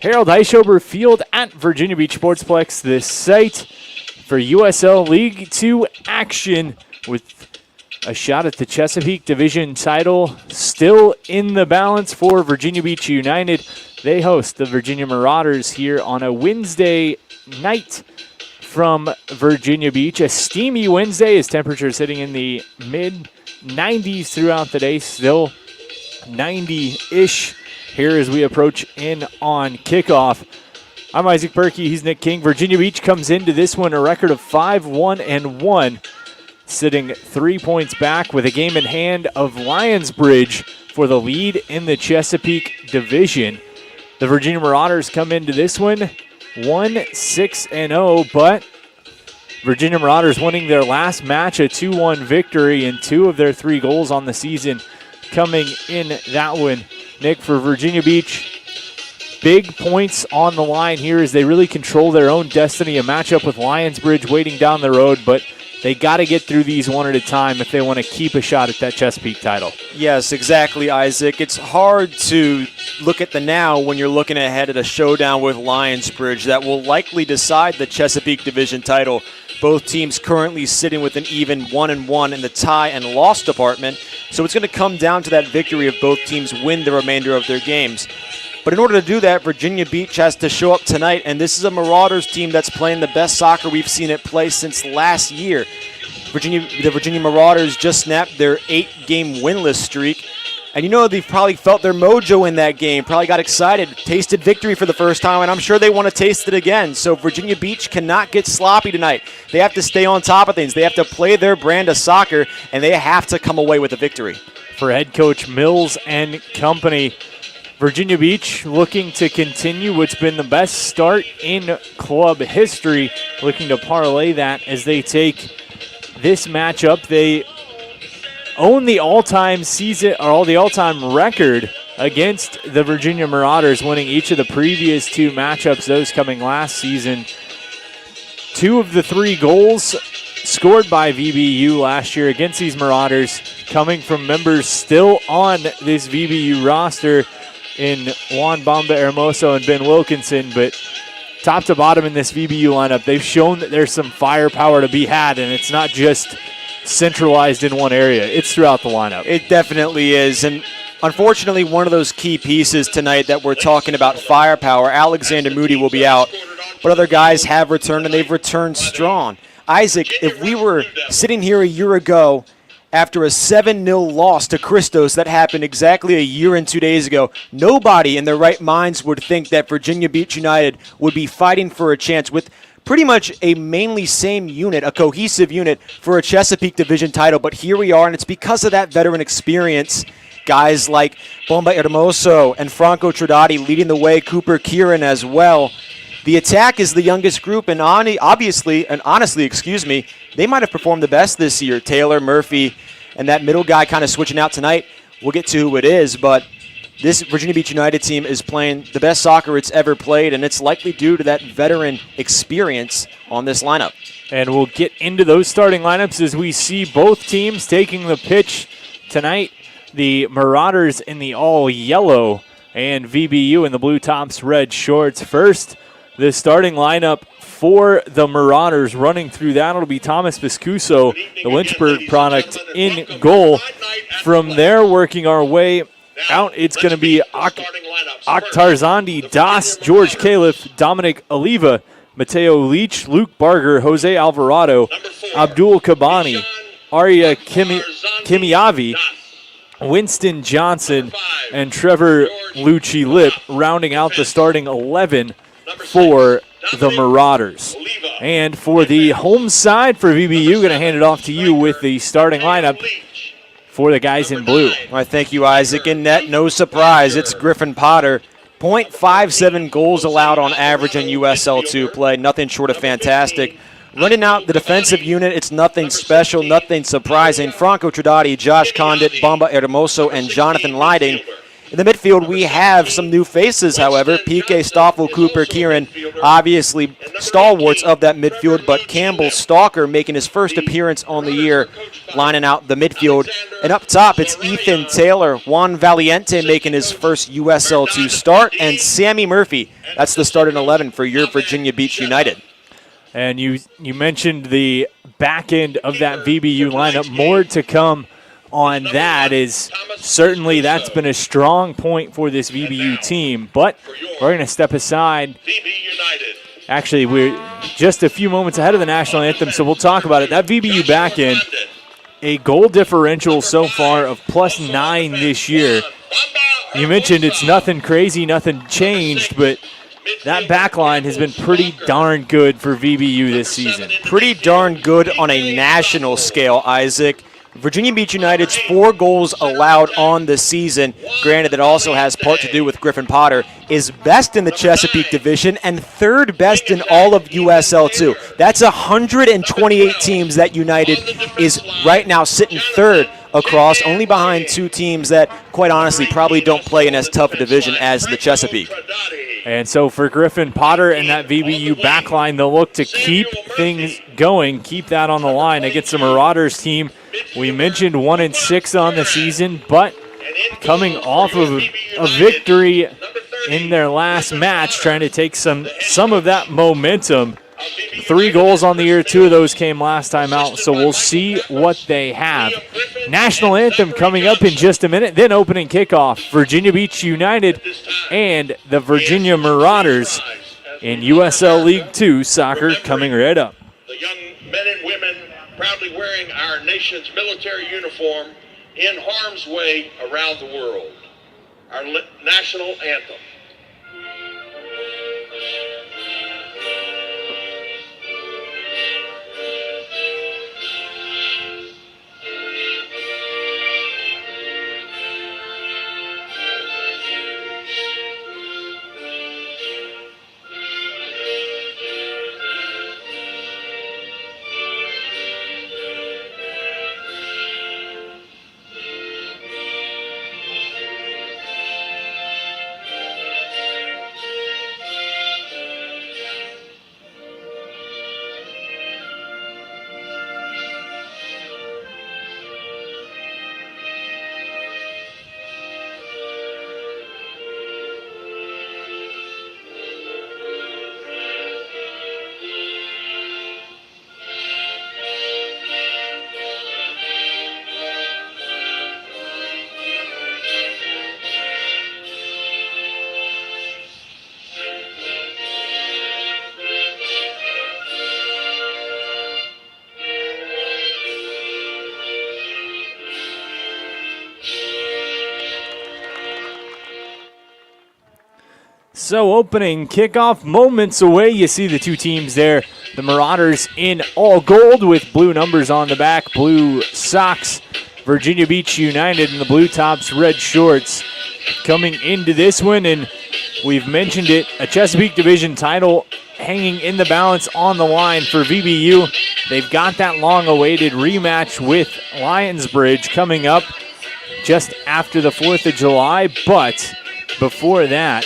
Harold Heischober Field at Virginia Beach Sportsplex, the site for USL League 2 action with a shot at the Chesapeake Division title still in the balance for Virginia Beach United. They host the Virginia Marauders here on a Wednesday night from Virginia Beach. A steamy Wednesday as temperatures hitting in the mid-90s throughout the day. Still 90-ish here as we approach in on kickoff. I'm Isaac Berkey. He's Nick King. Virginia Beach comes into this one a record of 5-1-1. Sitting 3 points back with a game in hand of Lionsbridge for the lead in the Chesapeake Division. The Virginia Marauders come into this one 1-6-0, but Virginia Marauders winning their last match, a 2-1 victory, and 2 of their 3 goals on the season coming in that one. Nick, for Virginia Beach, big points on the line here as they really control their own destiny. A matchup with Lionsbridge waiting down the road, but they got to get through these one at a time if they want to keep a shot at that Chesapeake title. Yes, exactly, Isaac. It's hard to look at the now when you're looking ahead at a showdown with Lionsbridge that will likely decide the Chesapeake Division title. Both teams currently sitting with an even 1-1 in the tie and loss department, so it's going to come down to that victory if both teams win the remainder of their games. But in order to do that, Virginia Beach has to show up tonight, and this is a Marauders team that's playing the best soccer we've seen it play since last year. The Virginia Marauders just snapped their 8-game winless streak, and you know they've probably felt their mojo in that game, probably got excited, tasted victory for the first time, and I'm sure they want to taste it again. So Virginia Beach cannot get sloppy tonight. They have to stay on top of things. They have to play their brand of soccer, and they have to come away with a victory. For head coach Mills and company, Virginia Beach looking to continue what's been the best start in club history, looking to parlay that as they take this matchup. They own the all-time season or the all-time record against the Virginia Marauders, winning each of the previous 2 matchups, those coming last season. 2 of the 3 goals scored by VBU last year against these Marauders coming from members still on this VBU roster in Juan Bamba Hermoso and Ben Wilkinson, but top to bottom in this VBU lineup, they've shown that there's some firepower to be had, and it's not just centralized in one area. It's throughout the lineup. It definitely is, and unfortunately, one of those key pieces tonight that we're talking about, firepower, Alexander Moody will be out, but other guys have returned, and they've returned strong. Isaac, if we were sitting here a year ago after a 7-0 loss to Christos that happened exactly a year and 2 days ago, nobody in their right minds would think that Virginia Beach United would be fighting for a chance with pretty much a mainly same unit, a cohesive unit for a Chesapeake Division title. But here we are, and it's because of that veteran experience. Guys like Bomba Hermoso and Franco Trodati leading the way, Cooper Kieran as well. The attack is the youngest group, and honestly, they might have performed the best this year. Taylor, Murphy, and that middle guy kind of switching out tonight. We'll get to who it is, but this Virginia Beach United team is playing the best soccer it's ever played, and it's likely due to that veteran experience on this lineup. And we'll get into those starting lineups as we see both teams taking the pitch tonight. The Marauders in the all-yellow and VBU in the blue tops, red shorts. First, the starting lineup for the Marauders, running through that, it'll be Thomas Viscuso, the Lynchburg product, in goal. From there, working our way out, it's going to be Akhtar Zandi, Das, George Califf, Dominic Oliva, Mateo Leach, Luke Barger, Jose Alvarado, Abdul Kabani, Arya Kimiavi, Winston Johnson, and Trevor Lucci-Lip, rounding out the starting 11 for the Marauders. And for the home side for VBU, going to hand it off to you with the starting lineup for the guys in blue. All right, thank you, Isaac. In net, no surprise, it's Griffin Potter. 0.57 goals allowed on average in USL2 play. Nothing short of fantastic. Running out the defensive unit, it's nothing special, nothing surprising. Franco Trodati, Josh Condit, Bamba Hermoso, and Jonathan Lighting. In the midfield, we have some new faces, however. PK, Stoffel, Cooper, Kieran, obviously stalwarts of that midfield, but Campbell Stalker making his first appearance on the year, lining out the midfield. And up top, it's Ethan Taylor, Juan Valiente making his first USL2 start, and Sammy Murphy. That's the starting 11 for your Virginia Beach United. And you mentioned the back end of that VBU lineup. More to come on that. Is certainly that's been a strong point for this VBU team, but we're going to step aside. Actually, we're just a few moments ahead of the national anthem, so we'll talk about it. That VBU back end, a goal differential so far of +9 this year. You mentioned it's nothing crazy, nothing changed, but that back line has been pretty darn good for VBU this season. Pretty darn good on a national scale, Isaac. Virginia Beach United's 4 goals allowed on the season, granted that also has part to do with Griffin Potter, is best in the Chesapeake Division and 3rd best in all of USL2. That's 128 teams that United is right now sitting 3rd across, only behind 2 teams that, quite honestly, probably don't play in as tough a division as the Chesapeake. And so for Griffin Potter and that VBU backline, they'll look to keep things going, keep that on the line against the Marauders team. We mentioned 1-6 on the season, but coming off of a victory in their last match, trying to take some of that momentum. 3 goals on the year, 2 of those came last time out, so we'll see what they have. National anthem coming up in just a minute, then opening kickoff. Virginia Beach United and the Virginia Marauders in USL League 2 soccer coming right up. The young men and women proudly wearing our nation's military uniform in harm's way around the world. Our national anthem. So opening kickoff moments away. You see the 2 teams there. The Marauders in all gold with blue numbers on the back, blue socks. Virginia Beach United in the blue tops, red shorts. Coming into this one, and we've mentioned it, a Chesapeake Division title hanging in the balance on the line for VBU. They've got that long-awaited rematch with Lionsbridge coming up just after the 4th of July, but before that,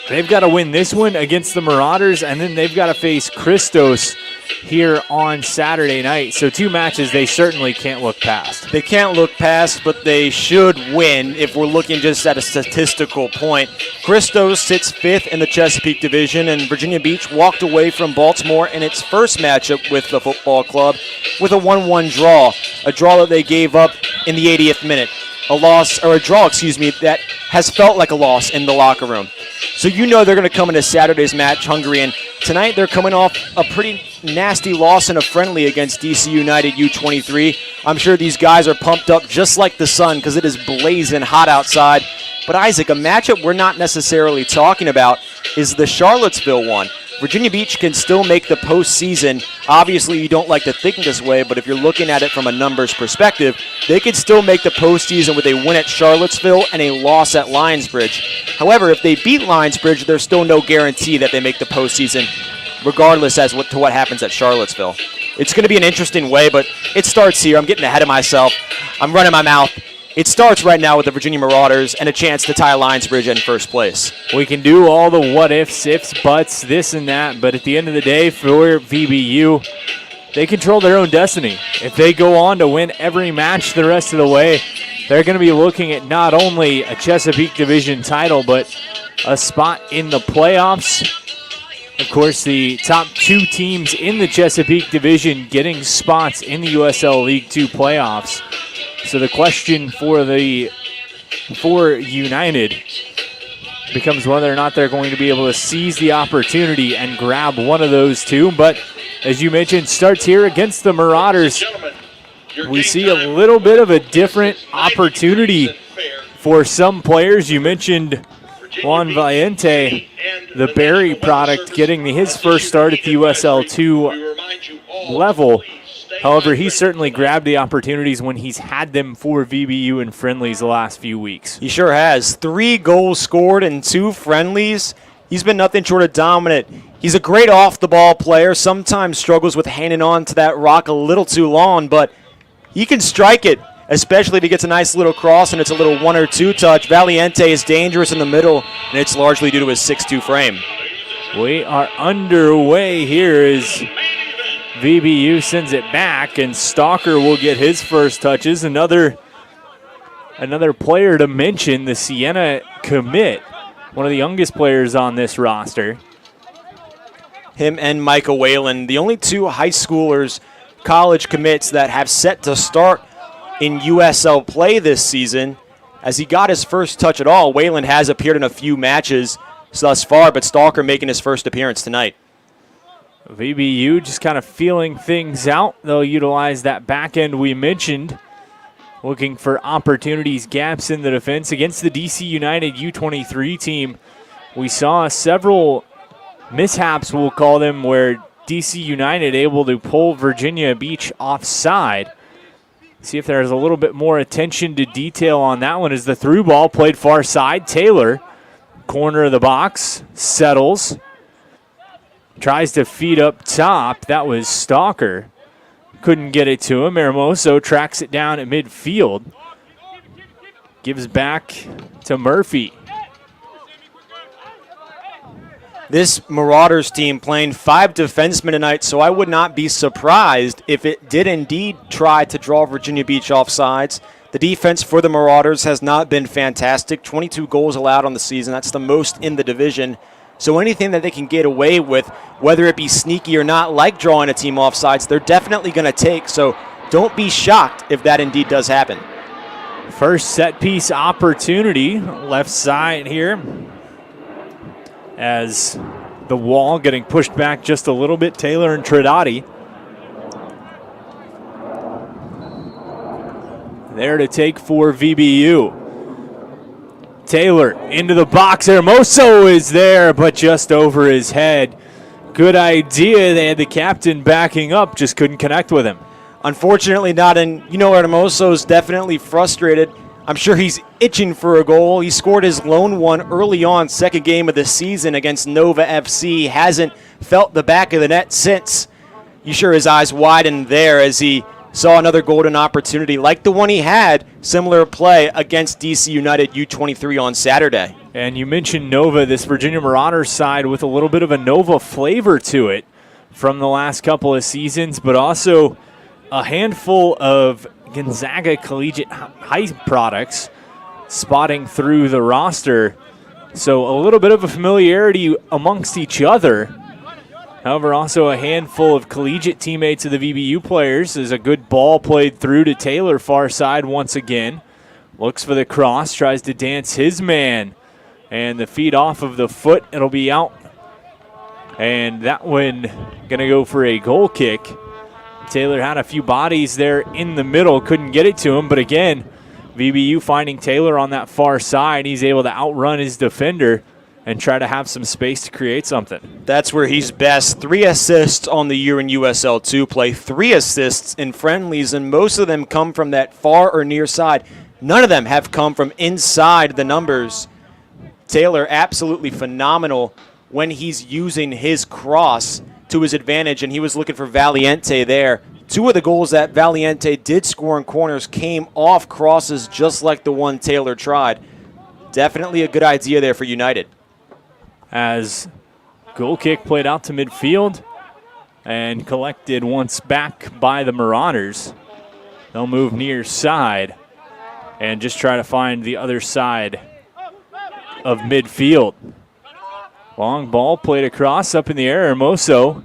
they've got to win this one against the Marauders, and then they've got to face Christos here on Saturday night. So 2 matches they certainly can't look past. They can't look past, but they should win if we're looking just at a statistical point. Christos sits 5th in the Chesapeake Division, and Virginia Beach walked away from Baltimore in its first matchup with the football club with a 1-1 draw, a draw that they gave up in the 80th minute. A draw, that has felt like a loss in the locker room. So you know they're going to come into Saturday's match hungry, and tonight they're coming off a pretty nasty loss in a friendly against DC United U23. I'm sure these guys are pumped up just like the sun because it is blazing hot outside. But Isaac, a matchup we're not necessarily talking about is the Charlottesville one. Virginia Beach can still make the postseason. Obviously, you don't like to think this way, but if you're looking at it from a numbers perspective, they could still make the postseason with a win at Charlottesville and a loss at Lionsbridge. However, if they beat Lionsbridge, there's still no guarantee that they make the postseason, regardless as to what happens at Charlottesville. It's going to be an interesting way, but it starts here. I'm getting ahead of myself. I'm running my mouth. it starts right now with the Virginia Marauders and a chance to tie Lions Bridge in first place. We can do all the what ifs, ifs, buts, this and that, but at the end of the day, for VBU, they control their own destiny. If they go on to win every match the rest of the way, they're going to be looking at not only a Chesapeake Division title, but a spot in the playoffs. Of course, the top 2 teams in the Chesapeake Division getting spots in the USL League 2 playoffs. So the question for United becomes whether or not they're going to be able to seize the opportunity and grab one of those 2. But as you mentioned, starts here against the Marauders. We see a little bit of a different opportunity for some players. You mentioned Juan Valiente, the Barry product, getting his first start at the USL 2 level. However, he certainly grabbed the opportunities when he's had them for VBU and friendlies the last few weeks. He sure has. 3 goals scored in 2 friendlies. He's been nothing short of dominant. He's a great off-the-ball player, sometimes struggles with hanging on to that rock a little too long, but he can strike it, especially if he gets a nice little cross and it's a little 1 or 2 touch. Valiente is dangerous in the middle, and it's largely due to his 6'2 frame. We are underway here as VBU sends it back, and Stalker will get his first touches. Another player to mention, the Siena commit, one of the youngest players on this roster. Him and Micah Whalen, the only 2 high schoolers, college commits that have set to start in USL play this season. As he got his first touch at all, Whalen has appeared in a few matches thus far, but Stalker making his first appearance tonight. VBU just kind of feeling things out. They'll utilize that back end we mentioned, looking for opportunities, gaps in the defense. Against the DC United U23 team, we saw several mishaps, we'll call them, where DC United able to pull Virginia Beach offside. See if there's a little bit more attention to detail on that one as the through ball played far side. Taylor, corner of the box, settles. Tries to feed up top. That was Stalker. Couldn't get it to him. Hermoso tracks it down at midfield. Gives back to Murphy. This Marauders team playing 5 defensemen tonight, so I would not be surprised if it did indeed try to draw Virginia Beach offsides. The defense for the Marauders has not been fantastic. 22 goals allowed on the season. That's the most in the division. So anything that they can get away with, whether it be sneaky or not, like drawing a team offsides, they're definitely going to take. So don't be shocked if that indeed does happen. First set piece opportunity, left side here, as the wall getting pushed back just a little bit. Taylor and Trinidadi there to take for VBU. Taylor into the box. Hermoso is there, but just over his head. Good idea. They had the captain backing up, just couldn't connect with him. Unfortunately not, and you know Hermoso's definitely frustrated. I'm sure he's itching for a goal. He scored his lone one early on, second game of the season against Nova FC. Hasn't felt the back of the net since. You sure his eyes widened there as he saw another golden opportunity like the one he had, similar play against DC United U23 on Saturday. And you mentioned Nova, this Virginia Marauders side with a little bit of a Nova flavor to it from the last couple of seasons, but also a handful of Gonzaga Collegiate High products spotting through the roster. So a little bit of a familiarity amongst each other. However, also a handful of collegiate teammates of the VBU players. There's a good ball played through to Taylor, far side once again. Looks for the cross, tries to dance his man. And the feed off of the foot, it'll be out. And that one gonna go for a goal kick. Taylor had a few bodies there in the middle, couldn't get it to him, but again, VBU finding Taylor on that far side. He's able to outrun his defender and try to have some space to create something. That's where he's best. 3 assists on the year in USL2 play, 3 assists in friendlies, and most of them come from that far or near side. None of them have come from inside the numbers. Taylor absolutely phenomenal when he's using his cross to his advantage, and he was looking for Valiente there. 2 of the goals that Valiente did score in corners came off crosses just like the one Taylor tried. Definitely a good idea there for United. As goal kick played out to midfield and collected once back by the Marauders. They'll move near side and just try to find the other side of midfield. Long ball played across up in the air. Hermoso.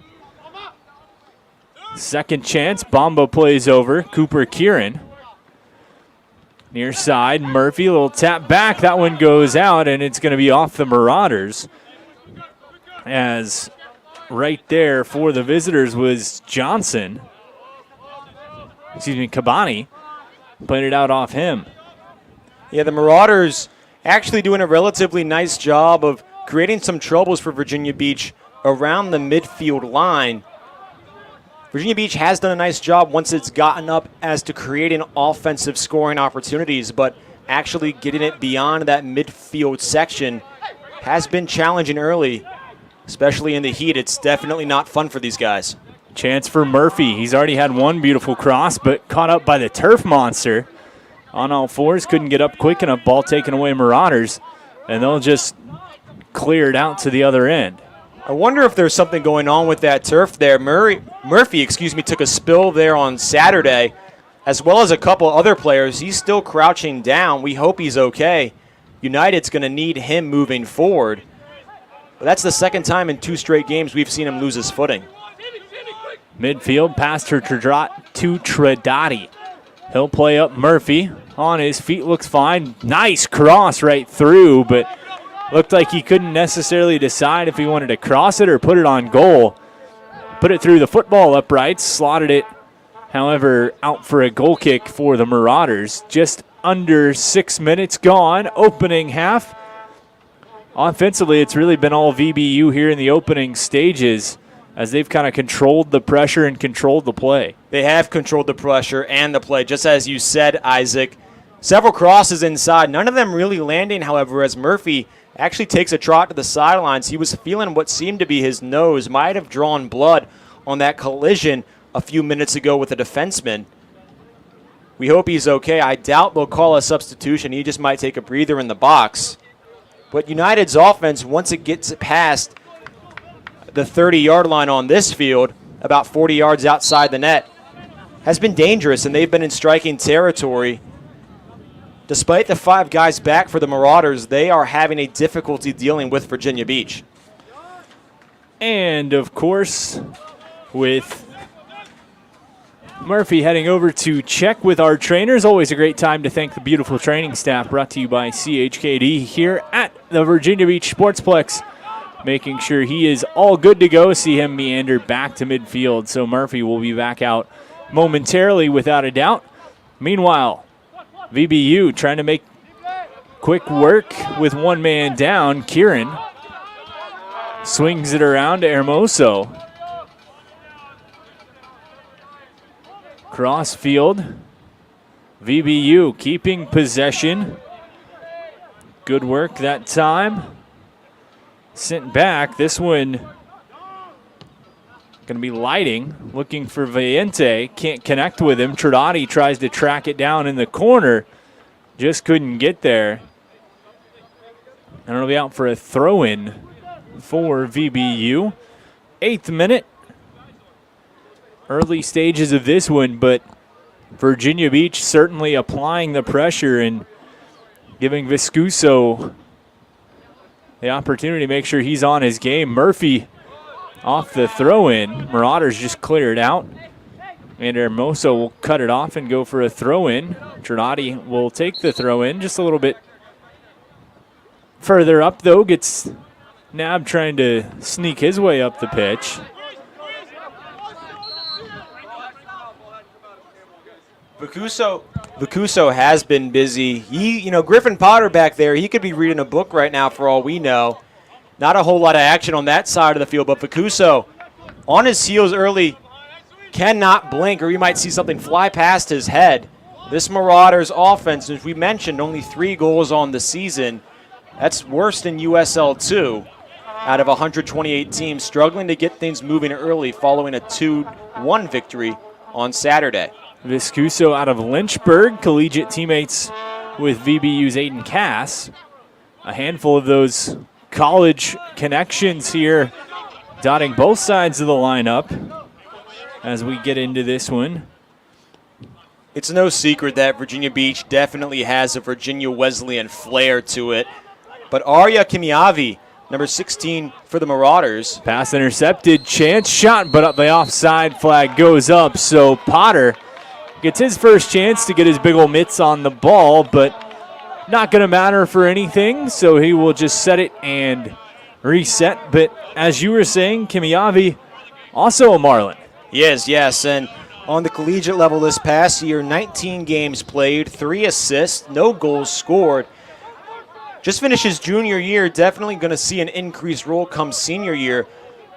Second chance. Bomba plays over. Cooper Kieran. Near side. Murphy, a little tap back. That one goes out, and it's going to be off the Marauders. As right there for the visitors was Johnson. Kabani. Played it out off him. Yeah, the Marauders actually doing a relatively nice job of creating some troubles for Virginia Beach around the midfield line. Virginia Beach has done a nice job once it's gotten up as to creating offensive scoring opportunities, but actually getting it beyond that midfield section has been challenging early, especially in the heat. It's definitely not fun for these guys. Chance for Murphy. He's already had one beautiful cross, but caught up by the turf monster. On all fours, couldn't get up quick enough. Ball taken away Marauders, and they'll just clear it out to the other end. I wonder if there's something going on with that turf there. Murphy, took a spill there on Saturday, as well as a couple other players. He's still crouching down. We hope he's okay. United's going to need him moving forward. But that's the second time in 2 straight games we've seen him lose his footing. Midfield, past her to Tredati. He'll play up Murphy. On his feet, looks fine. Nice cross right through, but looked like he couldn't necessarily decide if he wanted to cross it or put it on goal. Put it through the football uprights, slotted it, however, out for a goal kick for the Marauders. Just under 6 minutes gone, opening half. Offensively, it's really been all VBU here in the opening stages as they've kind of controlled the pressure and controlled the play. They have controlled the pressure and the play, just as you said, Isaac. Several crosses inside, none of them really landing, however, as Murphy actually takes a trot to the sidelines. He was feeling what seemed to be his nose, might have drawn blood on that collision a few minutes ago with a defenseman. We hope he's okay. I doubt they'll call a substitution. He just might take a breather in the box. But United's offense, once it gets past the 30-yard line on this field, about 40 yards outside the net, has been dangerous, and they've been in striking territory. Despite the 5 guys back for the Marauders, they are having a difficulty dealing with Virginia Beach. And, of course, with Murphy heading over to check with our trainers. Always a great time to thank the beautiful training staff, brought to you by CHKD here at the Virginia Beach Sportsplex, making sure he is all good to go. See him meander back to midfield. So Murphy will be back out momentarily, without a doubt. Meanwhile, VBU trying to make quick work with one man down. Kieran swings it around to Hermoso. Cross field. VBU keeping possession. Good work that time. Sent back. This one going to be lighting. Looking for Valiente. Can't connect with him. Trodati tries to track it down in the corner. Just couldn't get there. And it'll be out for a throw-in for VBU. 8th minute. Early stages of this one, but Virginia Beach certainly applying the pressure and giving Viscuso the opportunity to make sure he's on his game. Murphy off the throw-in. Marauders just clear it out. And Hermoso will cut it off and go for a throw-in. Trinati will take the throw-in just a little bit further up, though. Gets nabbed trying to sneak his way up the pitch. Vicuso has been busy. Griffin Potter back there, he could be reading a book right now for all we know. Not a whole lot of action on that side of the field, but Vicuso on his heels early, cannot blink, or you might see something fly past his head. This Marauders offense, as we mentioned, only 3 goals on the season. That's worse than USL 2 out of 128 teams, struggling to get things moving early following a 2-1 victory on Saturday. Viscuso out of Lynchburg, collegiate teammates with VBU's Aiden Cass. A handful of those college connections here dotting both sides of the lineup as we get into this one. It's no secret that Virginia Beach definitely has a Virginia Wesleyan flair to it. But Arya Kimiavi, number 16 for the Marauders. Pass intercepted, chance shot, but the offside flag goes up. So Potter gets his first chance to get his big ol' mitts on the ball, but not going to matter for anything. So he will just set it and reset. But as you were saying, Kimiavi, also a Marlin. Yes. And on the collegiate level this past year, 19 games played, 3 assists, no goals scored. Just finished his junior year, definitely going to see an increased role come senior year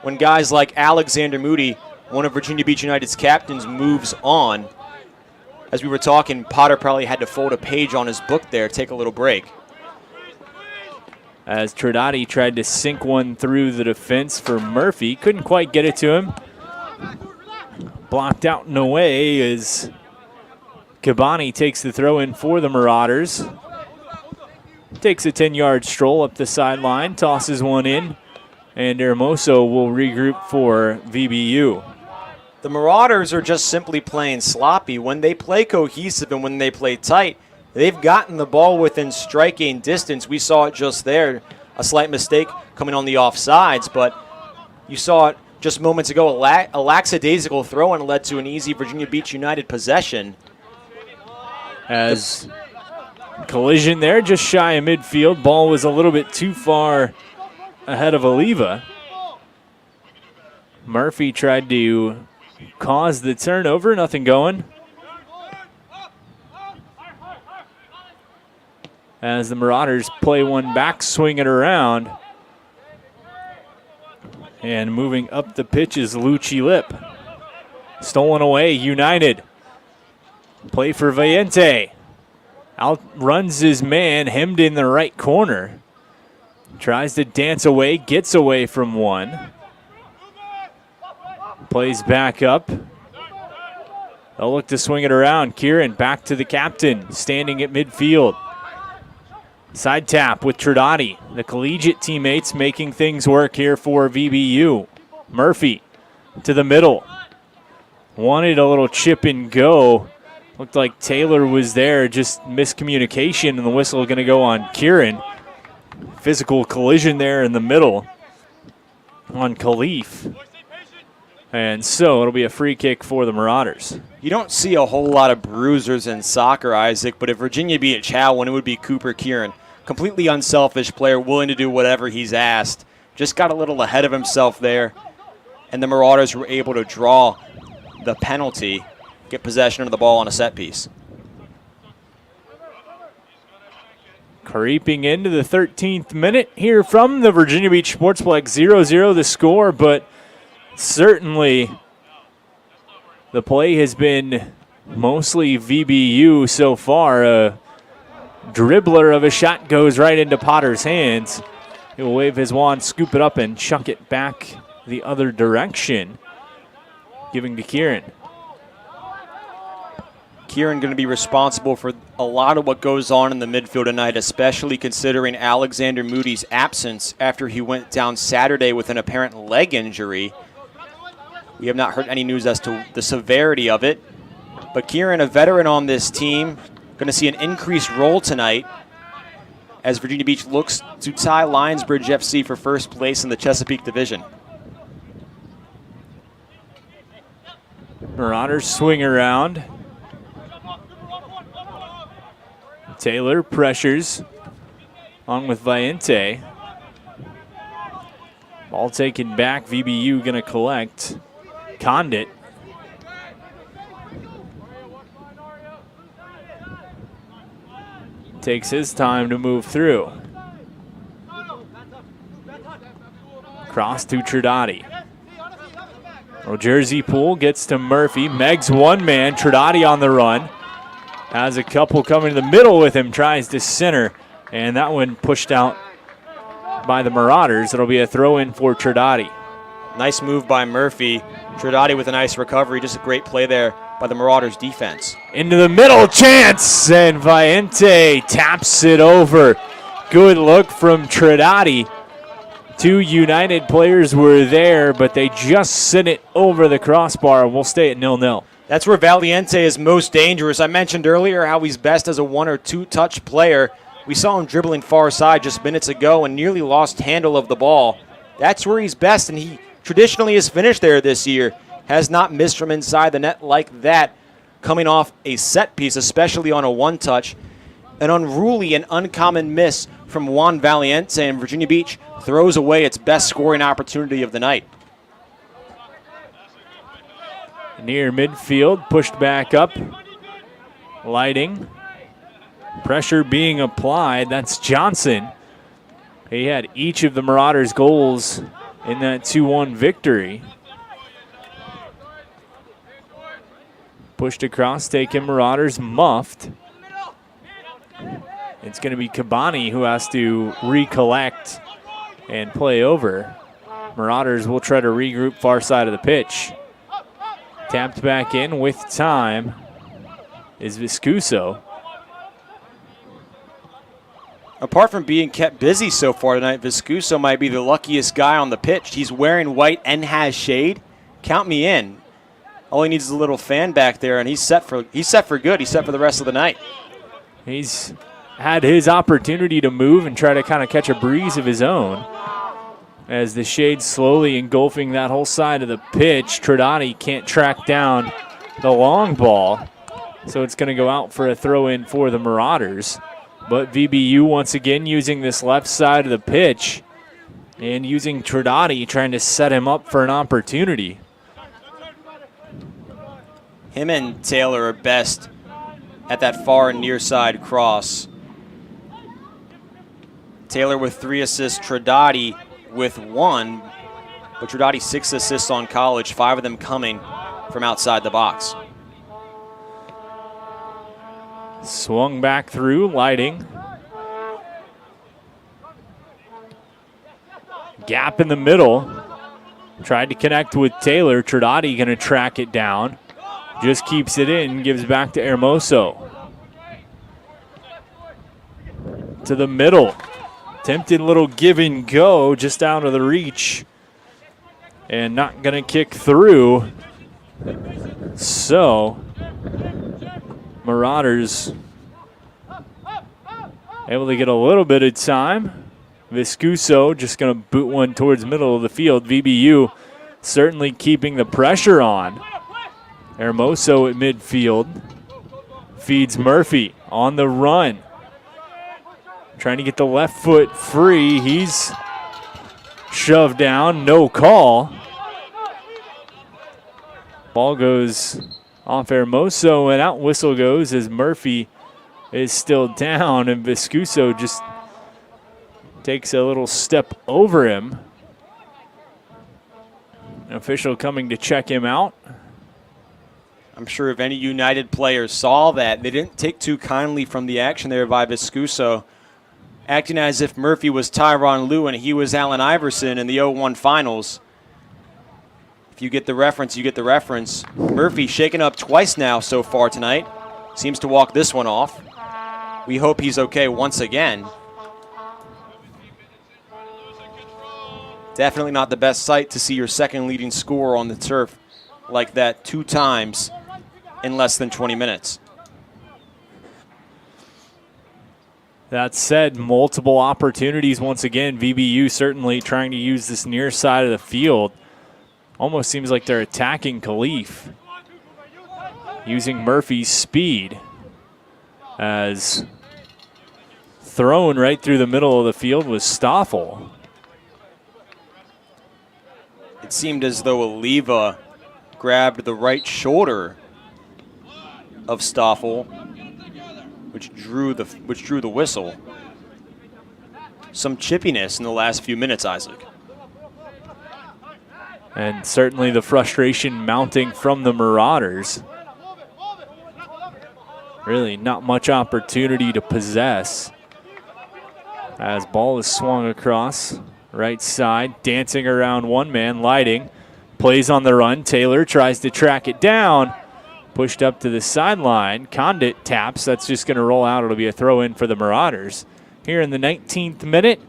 when guys like Alexander Moody, one of Virginia Beach United's captains, moves on. As we were talking, Potter probably had to fold a page on his book there, take a little break. As Trinati tried to sink one through the defense for Murphy, couldn't quite get it to him. Blocked out and away as Cabani takes the throw in for the Marauders. Takes a 10-yard stroll up the sideline, tosses one in, and Hermoso will regroup for VBU. The Marauders are just simply playing sloppy. When they play cohesive and when they play tight, they've gotten the ball within striking distance. We saw it just there, a slight mistake coming on the offsides, but you saw it just moments ago, a lackadaisical throw-in led to an easy Virginia Beach United possession. As collision there, just shy of midfield. Ball was a little bit too far ahead of Oliva. Murphy tried to cause the turnover, nothing going. As the Marauders play one back, swing it around. And moving up the pitch is Lucci Lip. Stolen away, United. Play for Valiente. Outruns his man, hemmed in the right corner. Tries to dance away, gets away from one. Plays back up. They'll look to swing it around. Kieran back to the captain, standing at midfield. Side tap with Trinati. The collegiate teammates making things work here for VBU. Murphy to the middle. Wanted a little chip and go. Looked like Taylor was there, just miscommunication, and the whistle going to go on Kieran. Physical collision there in the middle on Khalif. And so it'll be a free kick for the Marauders. You don't see a whole lot of bruisers in soccer, Isaac, but if Virginia Beach had one, it would be Cooper Kieran. Completely unselfish player, willing to do whatever he's asked. Just got a little ahead of himself there, and the Marauders were able to draw the penalty, get possession of the ball on a set piece. Creeping into the 13th minute here from the Virginia Beach Sportsplex, 0-0 the score, but certainly the play has been mostly VBU so far. A dribbler of a shot goes right into Potter's hands. He'll wave his wand, scoop it up, and chuck it back the other direction, giving to Kieran. Kieran going to be responsible for a lot of what goes on in the midfield tonight, especially considering Alexander Moody's absence after he went down Saturday with an apparent leg injury. We have not heard any news as to the severity of it. But Kieran, a veteran on this team, going to see an increased role tonight as Virginia Beach looks to tie Lionsbridge FC for first place in the Chesapeake Division. Marauders swing around. Taylor pressures on with Valiente. Ball taken back. VBU going to collect. Condit. Takes his time to move through. Cross to Trinati. Jersey Pool gets to Murphy. Meg's one man. Trinati on the run. Has a couple coming to the middle with him. Tries to center. And that one pushed out by the Marauders. It'll be a throw in for Trinati. Nice move by Murphy. Trinati with a nice recovery. Just a great play there by the Marauders defense. Into the middle, chance, and Valiente taps it over. Good look from Trinati. 2 United players were there, but they just sent it over the crossbar. We'll stay at 0-0. That's where Valiente is most dangerous. I mentioned earlier how he's best as a 1 or 2 touch player. We saw him dribbling far side just minutes ago and nearly lost handle of the ball. That's where he's best, and he traditionally has finished there this year. Has not missed from inside the net like that, coming off a set piece, especially on a 1-touch. An unruly and uncommon miss from Juan Valiente, and Virginia Beach throws away its best scoring opportunity of the night. Near midfield, pushed back up. Lighting. Pressure being applied. That's Johnson. He had each of the Marauders' goals in that 2-1 victory. Pushed across, taking Marauders muffed. It's going to be Kabani who has to recollect and play over. Marauders will try to regroup far side of the pitch. Tapped back in with time is Viscuso. Apart from being kept busy so far tonight, Viscuso might be the luckiest guy on the pitch. He's wearing white and has shade. Count me in. All he needs is a little fan back there, and he's set for good. He's set for the rest of the night. He's had his opportunity to move and try to kind of catch a breeze of his own. As the shade slowly engulfing that whole side of the pitch, Trinati can't track down the long ball, so it's going to go out for a throw-in for the Marauders. But VBU once again using this left side of the pitch and using Trinati trying to set him up for an opportunity. Him and Taylor are best at that far and near side cross. Taylor with 3 assists, Trinati with 1, but Trinati 6 assists on college, 5 of them coming from outside the box. Swung back through, Lighting. Gap in the middle. Tried to connect with Taylor. Trinati going to track it down. Just keeps it in, gives back to Hermoso. To the middle. Tempting little give and go just out of the reach. And not going to kick through. So, Marauders able to get a little bit of time. Viscuso just going to boot one towards middle of the field. VBU certainly keeping the pressure on. Hermoso at midfield. Feeds Murphy on the run. Trying to get the left foot free. He's shoved down. No call. Ball goes off Hermoso and out whistle goes as Murphy is still down and Viscuso just takes a little step over him. An official coming to check him out. I'm sure if any United players saw that, they didn't take too kindly from the action there by Viscuso, acting as if Murphy was Tyronn Lue and he was Allen Iverson in the 0-1 finals. If you get the reference, you get the reference. Murphy shaken up twice now so far tonight. Seems to walk this one off. We hope he's okay once again. Definitely not the best sight to see your second leading scorer on the turf like that 2 times in less than 20 minutes. That said, multiple opportunities once again. VBU certainly trying to use this near side of the field. Almost seems like they're attacking Khalif. Using Murphy's speed as thrown right through the middle of the field was Stoffel. It seemed as though Oliva grabbed the right shoulder of Stoffel, which drew the whistle. Some chippiness in the last few minutes, Isaac. And certainly the frustration mounting from the Marauders. Really not much opportunity to possess. As ball is swung across, right side, dancing around one man, Lighting. Plays on the run, Taylor tries to track it down, pushed up to the sideline. Condit taps. That's just going to roll out. It'll be a throw in for the Marauders. Here in the 19th minute,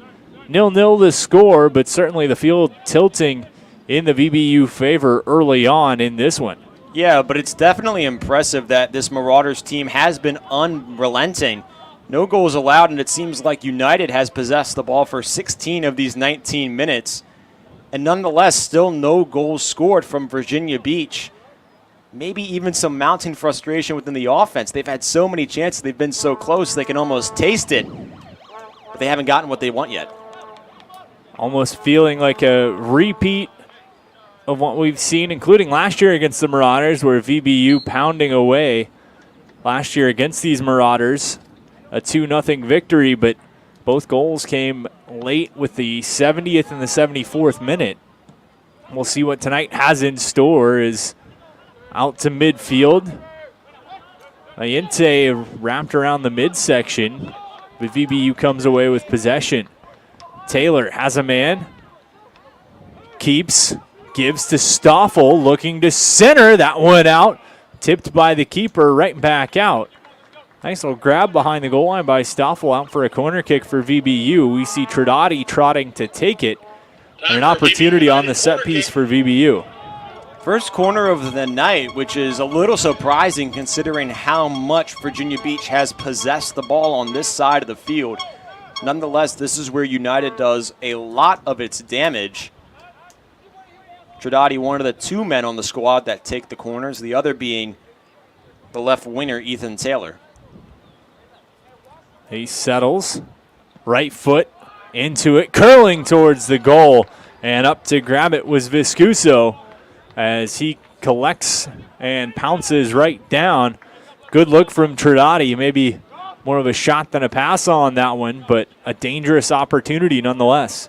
0-0 the score, but certainly the field tilting in the VBU favor early on in this one. Yeah, but it's definitely impressive that this Marauders team has been unrelenting. No goals allowed, and it seems like United has possessed the ball for 16 of these 19 minutes. And nonetheless, still no goals scored from Virginia Beach. Maybe even some mounting frustration within the offense. They've had so many chances. They've been so close they can almost taste it. But they haven't gotten what they want yet. Almost feeling like a repeat of what we've seen, including last year against the Marauders, where VBU pounding away last year against these Marauders. A 2-0 victory, but both goals came late with the 70th and the 74th minute. We'll see what tonight has in store. Is out to midfield. Ayente wrapped around the midsection, but VBU comes away with possession. Taylor has a man. Keeps. Gives to Stoffel, looking to center. That one out. Tipped by the keeper, right back out. Nice little grab behind the goal line by Stoffel, out for a corner kick for VBU. We see Trodati trotting to take it. And an opportunity on the set piece for VBU. First corner of the night, which is a little surprising considering how much Virginia Beach has possessed the ball on this side of the field. Nonetheless, this is where United does a lot of its damage. Trodati, one of the two men on the squad that take the corners, the other being the left winger, Ethan Taylor. He settles, right foot into it, curling towards the goal, and up to grab it was Viscuso as he collects and pounces right down. Good look from Trodati, maybe more of a shot than a pass on that one, but a dangerous opportunity nonetheless.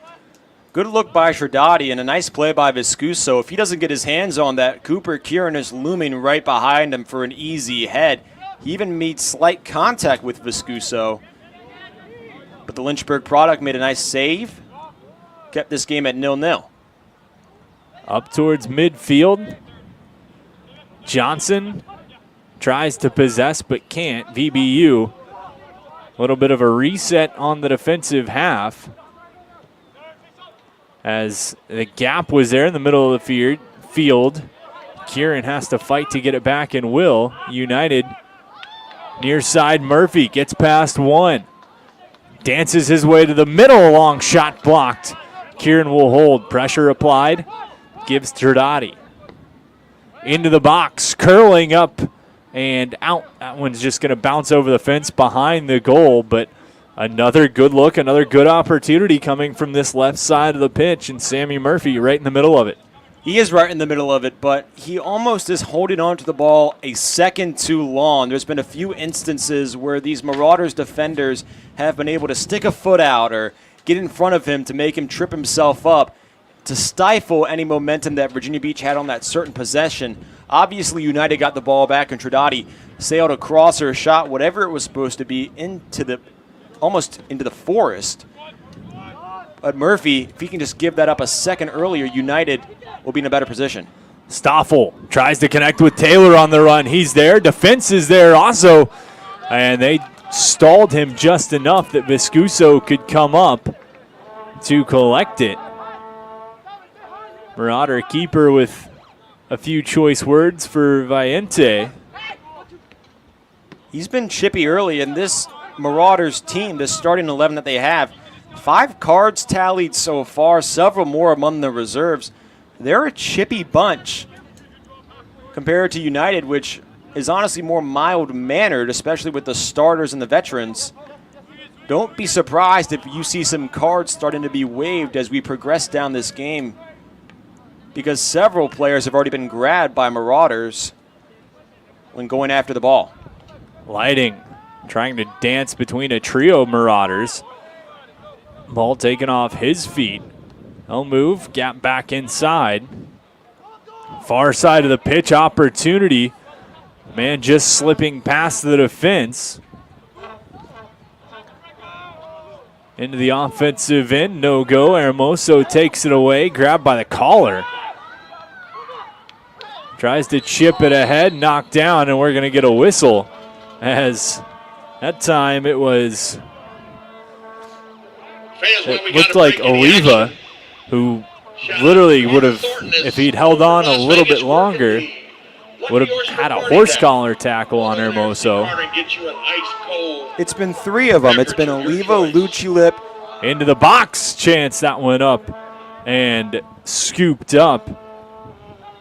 Good look by Trodati and a nice play by Viscuso. If he doesn't get his hands on that, Cooper Kieran is looming right behind him for an easy head. He even made slight contact with Viscuso. But the Lynchburg product made a nice save. Kept this game at 0-0. Up towards midfield. Johnson tries to possess but can't. VBU. A little bit of a reset on the defensive half, as the gap was there in the middle of the field. Kieran has to fight to get it back and will. United near side. Murphy gets past one. Dances his way to the middle. A long shot blocked. Kieran will hold. Pressure applied. Gives Trodati. Into the box. Curling up and out. That one's just going to bounce over the fence behind the goal, but another good look, another good opportunity coming from this left side of the pitch, and Sammy Murphy right in the middle of it. He is right in the middle of it, but he almost is holding on to the ball a second too long. There's been a few instances where these Marauders defenders have been able to stick a foot out or get in front of him to make him trip himself up, to stifle any momentum that Virginia Beach had on that certain possession. Obviously, United got the ball back, and Trodati sailed across or shot whatever it was supposed to be almost into the forest. But Murphy, if he can just give that up a second earlier, United will be in a better position. Stoffel tries to connect with Taylor on the run. He's there. Defense is there also. And they stalled him just enough that Viscuso could come up to collect it. Marauder keeper with a few choice words for Valiente. He's been chippy early, and this Marauders team, this starting 11 that they have, 5 cards tallied so far, several more among the reserves. They're a chippy bunch compared to United, which is honestly more mild-mannered, especially with the starters and the veterans. Don't be surprised if you see some cards starting to be waved as we progress down this game, because several players have already been grabbed by Marauders when going after the ball. Lighting, trying to dance between a trio of Marauders. Ball taken off his feet. He'll move, gap back inside. Far side of the pitch, opportunity. Man just slipping past the defense. Into the offensive end, no go. Hermoso takes it away, grabbed by the collar. Tries to chip it ahead, knocked down, and we're going to get a whistle. As that time it was, it looked like Oliva, who literally would have, if he'd held on a little bit longer, would have had a horse collar tackle on Hermoso. It's been 3 of them. It's been Oliva, Lucci-Lip. Into the box, chance that went up and scooped up.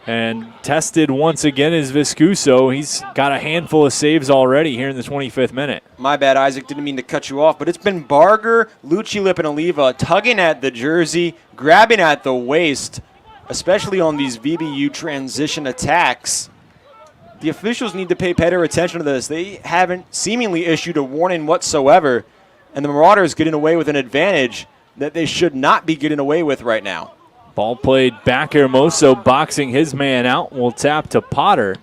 And tested once again is Viscuso. He's got a handful of saves already here in the 25th minute. My bad, Isaac. Didn't mean to cut you off, but it's been Barger, Lucci-Lip, and Oliva tugging at the jersey, grabbing at the waist, especially on these VBU transition attacks. The officials need to pay better attention to this. They haven't seemingly issued a warning whatsoever, and the Marauders getting away with an advantage that they should not be getting away with right now. Ball played back. Hermoso boxing his man out. Will tap to Potter.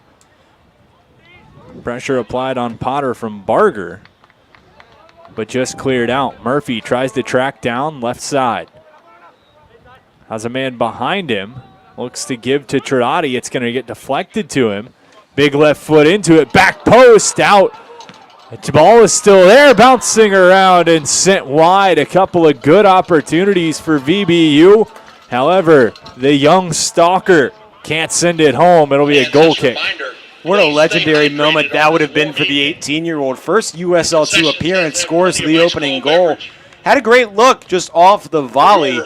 Pressure applied on Potter from Barger, but just cleared out. Murphy tries to track down left side. Has a man behind him. Looks to give to Triotti. It's going to get deflected to him. Big left foot into it. Back post out. The ball is still there, bouncing around and sent wide. A couple of good opportunities for VBU. However, the young stalker can't send it home. It'll be a goal kick. What a legendary moment that would have been for the 18-year-old. First USL2 appearance, scores the opening goal. Had a great look just off the volley.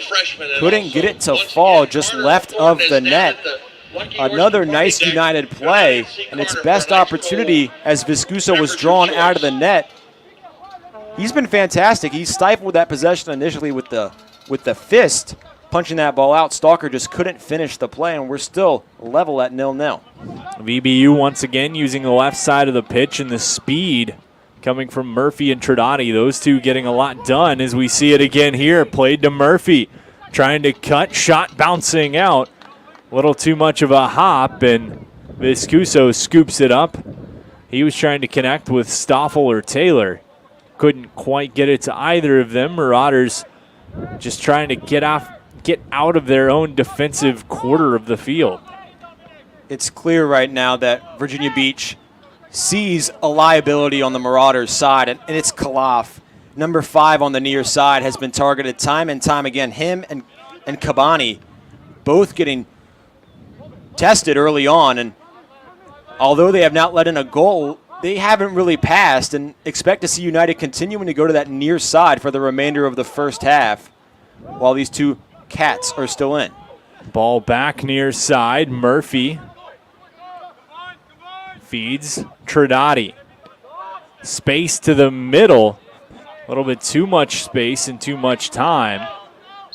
Couldn't get it to fall, just left of the net. Another nice United play, and its best opportunity as Viscuso was drawn out of the net. He's been fantastic. He stifled that possession initially with the fist, punching that ball out. Stalker just couldn't finish the play, and we're still level at 0-0. VBU once again using the left side of the pitch and the speed coming from Murphy and Triotti. Those two getting a lot done as we see it again here. Played to Murphy, trying to cut, shot bouncing out. A little too much of a hop, and Viscuso scoops it up. He was trying to connect with Stoffel or Taylor. Couldn't quite get it to either of them. Marauders just trying to get out of their own defensive quarter of the field. It's clear right now that Virginia Beach sees a liability on the Marauders side, and it's Kalof. Number 5 on the near side has been targeted time and time again. Him and Kabani both getting tested early on, and although they have not let in a goal, they haven't really passed, and expect to see United continuing to go to that near side for the remainder of the first half while these two cats are still in. Ball back near side. Murphy feeds Triotti. Space to the middle. A little bit too much space and too much time.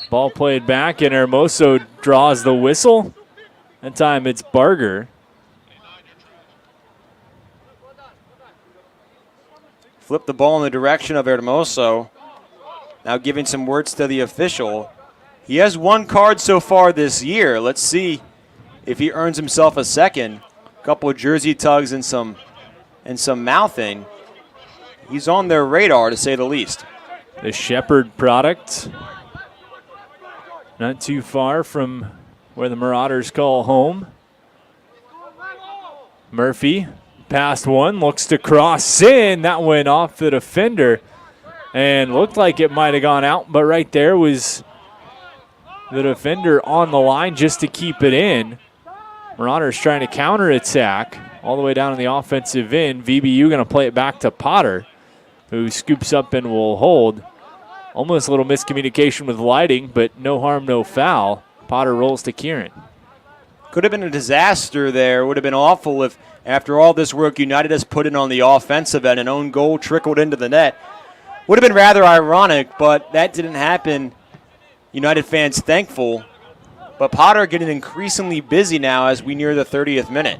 Ball played back, and Hermoso draws the whistle. That time it's Barger. Flip the ball in the direction of Hermoso. Now giving some words to the official. He has 1 card so far this year. Let's see if he earns himself a second. A couple of jersey tugs and some mouthing. He's on their radar, to say the least. The Shepherd product. Not too far from where the Marauders call home. Murphy, past one, looks to cross in. That went off the defender and looked like it might have gone out, but right there was the defender on the line just to keep it in. Marauders trying to counterattack all the way down in the offensive end. VBU going to play it back to Potter, who scoops up and will hold. Almost a little miscommunication with lighting, but no harm, no foul. Potter rolls to Kieran. Could have been a disaster there. Would have been awful if, after all this work United has put in on the offensive end, an own goal trickled into the net. Would have been rather ironic, but that didn't happen. United fans thankful. But Potter getting increasingly busy now as we near the 30th minute.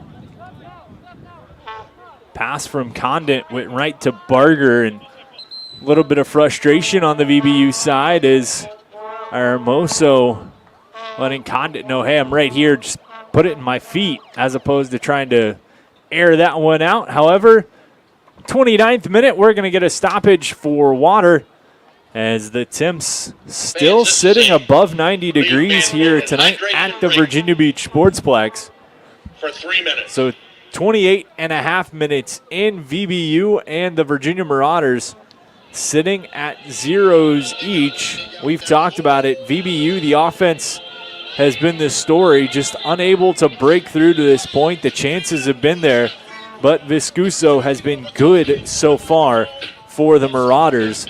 Pass from Condit went right to Barger, and a little bit of frustration on the VBU side as Hermoso letting Condit know, hey, I'm right here, just put it in my feet, as opposed to trying to air that one out. However, 29th minute, we're going to get a stoppage for water as the temps still sitting above 90 degrees here tonight at the Virginia Beach Sportsplex. for 3 minutes. So 28 and a half minutes in. VBU and the Virginia Marauders sitting at zeros each. We've talked about it. VBU, the offense has been the story, just unable to break through to this point. The chances have been there, but Viscuso has been good so far for the Marauders.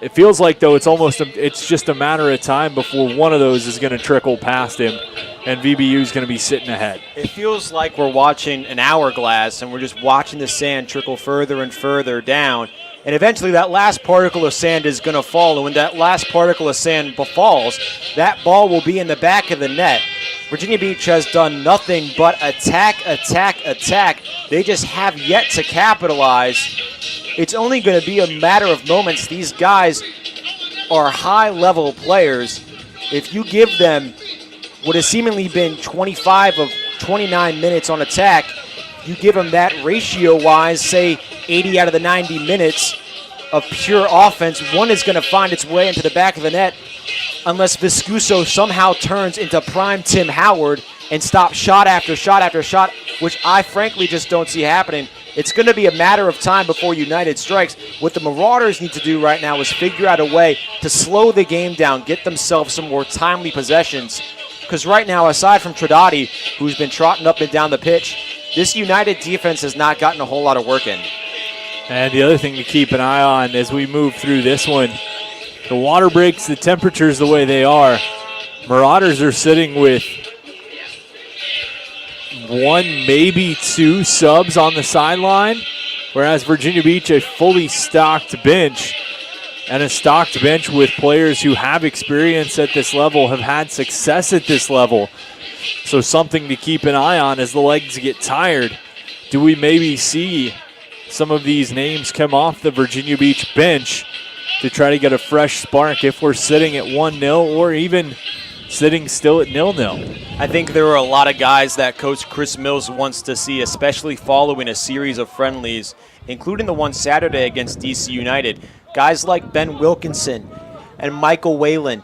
It feels like, though, it's just a matter of time before one of those is going to trickle past him, and VBU is going to be sitting ahead. It feels like we're watching an hourglass, and we're just watching the sand trickle further and further down. And eventually that last particle of sand is going to fall. And when that last particle of sand falls, that ball will be in the back of the net. Virginia Beach has done nothing but attack. They just have yet to capitalize. It's only going to be a matter of moments. These guys are high-level players. If you give them what has seemingly been 25 of 29 minutes on attack, you give them that ratio-wise, say 80 out of the 90 minutes of pure offense, one is going to find its way into the back of the net unless Viscuso somehow turns into prime Tim Howard and stops shot after shot after shot, which I frankly just don't see happening. It's going to be a matter of time before United strikes. What the Marauders need to do right now is figure out a way to slow the game down, get themselves some more timely possessions. Because right now, aside from Trinidadi, who's been trotting up and down the pitch, this United defense has not gotten a whole lot of work in. And the other thing to keep an eye on as we move through this one, the water breaks, the temperatures the way they are. Marauders are sitting with one, maybe two subs on the sideline, whereas Virginia Beach, a fully stocked bench, and a stocked bench with players who have experience at this level, have had success at this level. So something to keep an eye on as the legs get tired. Do we maybe see some of these names come off the Virginia Beach bench to try to get a fresh spark if we're sitting at 1-0 or even sitting still at 0-0? I think there are a lot of guys that Coach Chris Mills wants to see, especially following a series of friendlies, including the one Saturday against DC United. Guys like Ben Wilkinson and Michael Whalen,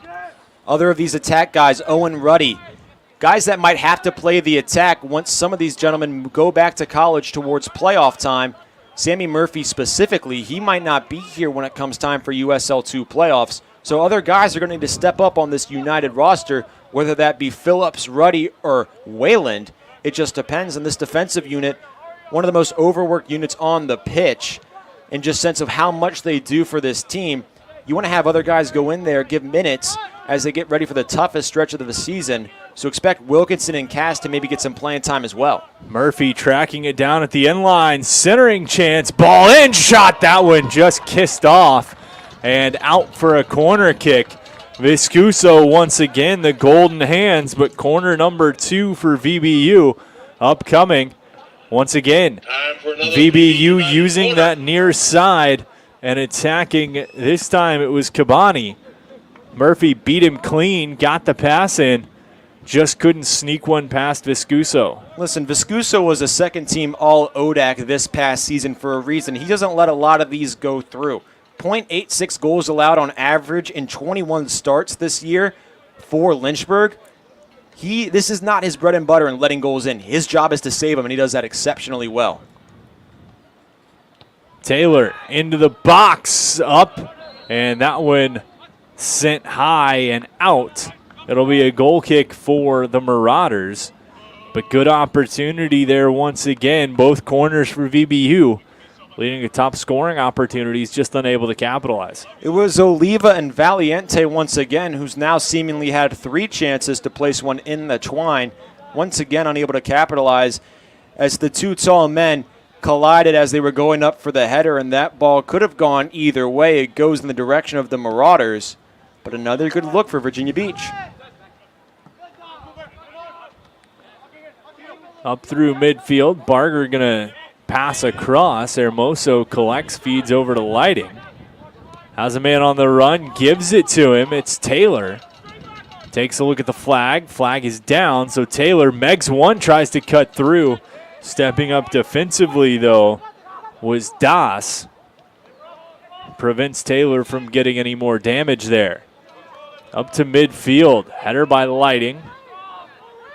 other of these attack guys, Owen Ruddy, guys that might have to play the attack once some of these gentlemen go back to college towards playoff time. Sammy Murphy specifically, he might not be here when it comes time for USL2 playoffs. So other guys are going to need to step up on this United roster, whether that be Phillips, Ruddy, or Wayland. It just depends on this defensive unit, one of the most overworked units on the pitch, in just sense of how much they do for this team. You want to have other guys go in there, give minutes as they get ready for the toughest stretch of the season. So expect Wilkinson and Cass to maybe get some playing time as well. Murphy tracking it down at the end line. Centering chance. Ball in. Shot. That one just kissed off. And out for a corner kick. Viscuso once again, the golden hands, but corner number 2 for VBU upcoming. Once again, VBU using that near side and attacking. This time it was Cabani. Murphy beat him clean, got the pass in, just couldn't sneak one past Viscuso. Listen, Viscuso was a second-team All-ODAC this past season for a reason. He doesn't let a lot of these go through. 0.86 goals allowed on average in 21 starts this year for Lynchburg. This is not his bread and butter in letting goals in. His job is to save them, and he does that exceptionally well. Taylor into the box, up, and that one sent high and out. It'll be a goal kick for the Marauders, but good opportunity there once again. Both corners for VBU, leading to top scoring opportunities, just unable to capitalize. It was Oliva and Valiente once again, who's now seemingly had 3 chances to place one in the twine. Once again, unable to capitalize as the two tall men collided as they were going up for the header, and that ball could have gone either way. It goes in the direction of the Marauders, but another good look for Virginia Beach. Up through midfield, Barger going to pass across. Hermoso collects, feeds over to Lighting. Has a man on the run, gives it to him. It's Taylor. Takes a look at the flag. Flag is down, so Taylor, Megs one, tries to cut through. Stepping up defensively, though, was Das. Prevents Taylor from getting any more damage there. Up to midfield. Header by Lighting.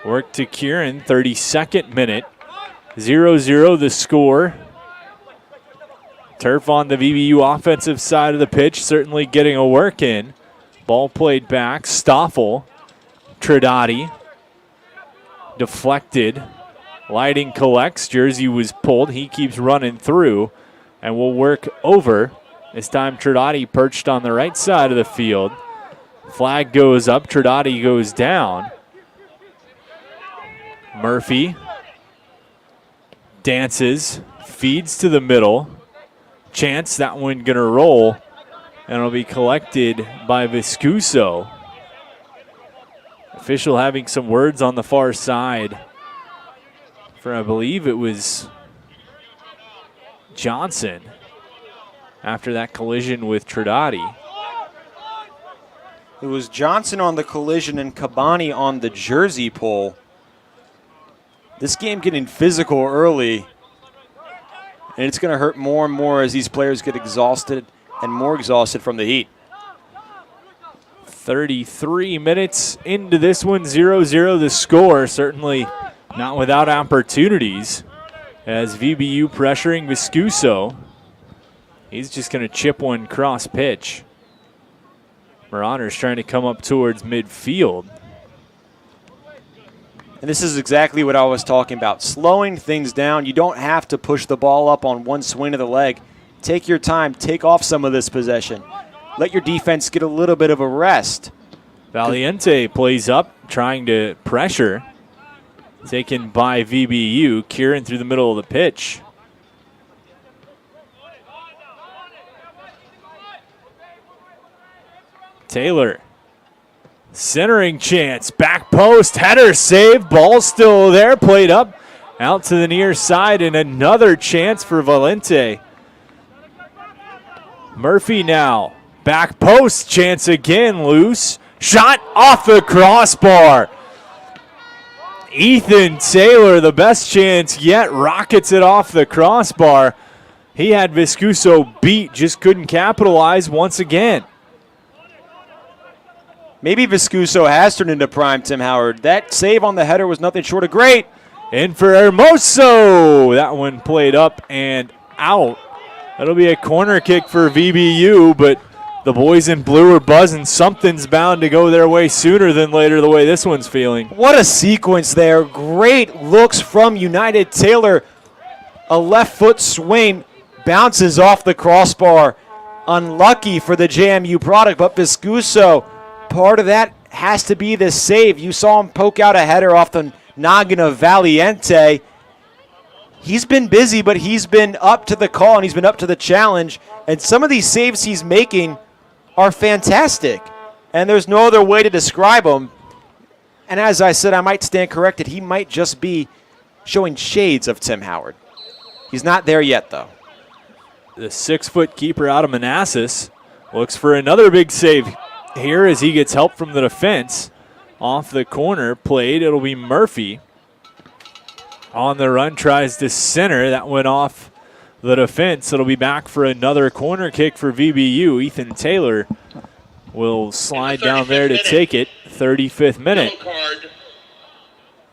Work to Kieran, 32nd minute. 0-0 the score. Turf on the VBU offensive side of the pitch, certainly getting a work in. Ball played back, Stoffel, Tridati, deflected. Lighting collects, jersey was pulled, he keeps running through and will work over. This time Tridati perched on the right side of the field. Flag goes up, Tridati goes down. Murphy dances, feeds to the middle. Chance, that one gonna roll, and it'll be collected by Viscuso. Official having some words on the far side for, I believe it was Johnson after that collision with Tridati. It was Johnson on the collision and Cabani on the jersey pull. This game getting physical early, and it's going to hurt more and more as these players get exhausted and more exhausted from the heat. 33 minutes into this one, 0-0 the score. Certainly not without opportunities as VBU pressuring Viscuso. He's just going to chip one cross pitch. Marauders trying to come up towards midfield. And this is exactly what I was talking about. Slowing things down. You don't have to push the ball up on one swing of the leg. Take your time. Take off some of this possession. Let your defense get a little bit of a rest. Valiente plays up, trying to pressure. Taken by VBU. Kieran through the middle of the pitch. Taylor. Centering chance, back post, header save, ball still there, played up, out to the near side, and another chance for Valente. Murphy now, back post, chance again, loose, shot off the crossbar. Ethan Taylor, the best chance yet, rockets it off the crossbar. He had Viscuso beat, just couldn't capitalize once again. Maybe Viscuso has turned into prime Tim Howard. That save on the header was nothing short of great. In for Hermoso. That one played up and out. That'll be a corner kick for VBU, but the boys in blue are buzzing. Something's bound to go their way sooner than later the way this one's feeling. What a sequence there. Great looks from United. Taylor, a left foot swing, bounces off the crossbar. Unlucky for the JMU product, but Viscuso, part of that has to be the save. You saw him poke out a header off the noggin of Valiente. He's been busy, but he's been up to the call and he's been up to the challenge. And some of these saves he's making are fantastic. And there's no other way to describe them. And as I said, I might stand corrected. He might just be showing shades of Tim Howard. He's not there yet, though. The 6-foot keeper out of Manassas looks for another big save here as he gets help from the defense. Off the corner, played. It'll be Murphy. On the run, tries to center. That went off the defense. It'll be back for another corner kick for VBU. Ethan Taylor will slide down there to take it. 35th minute. Yellow card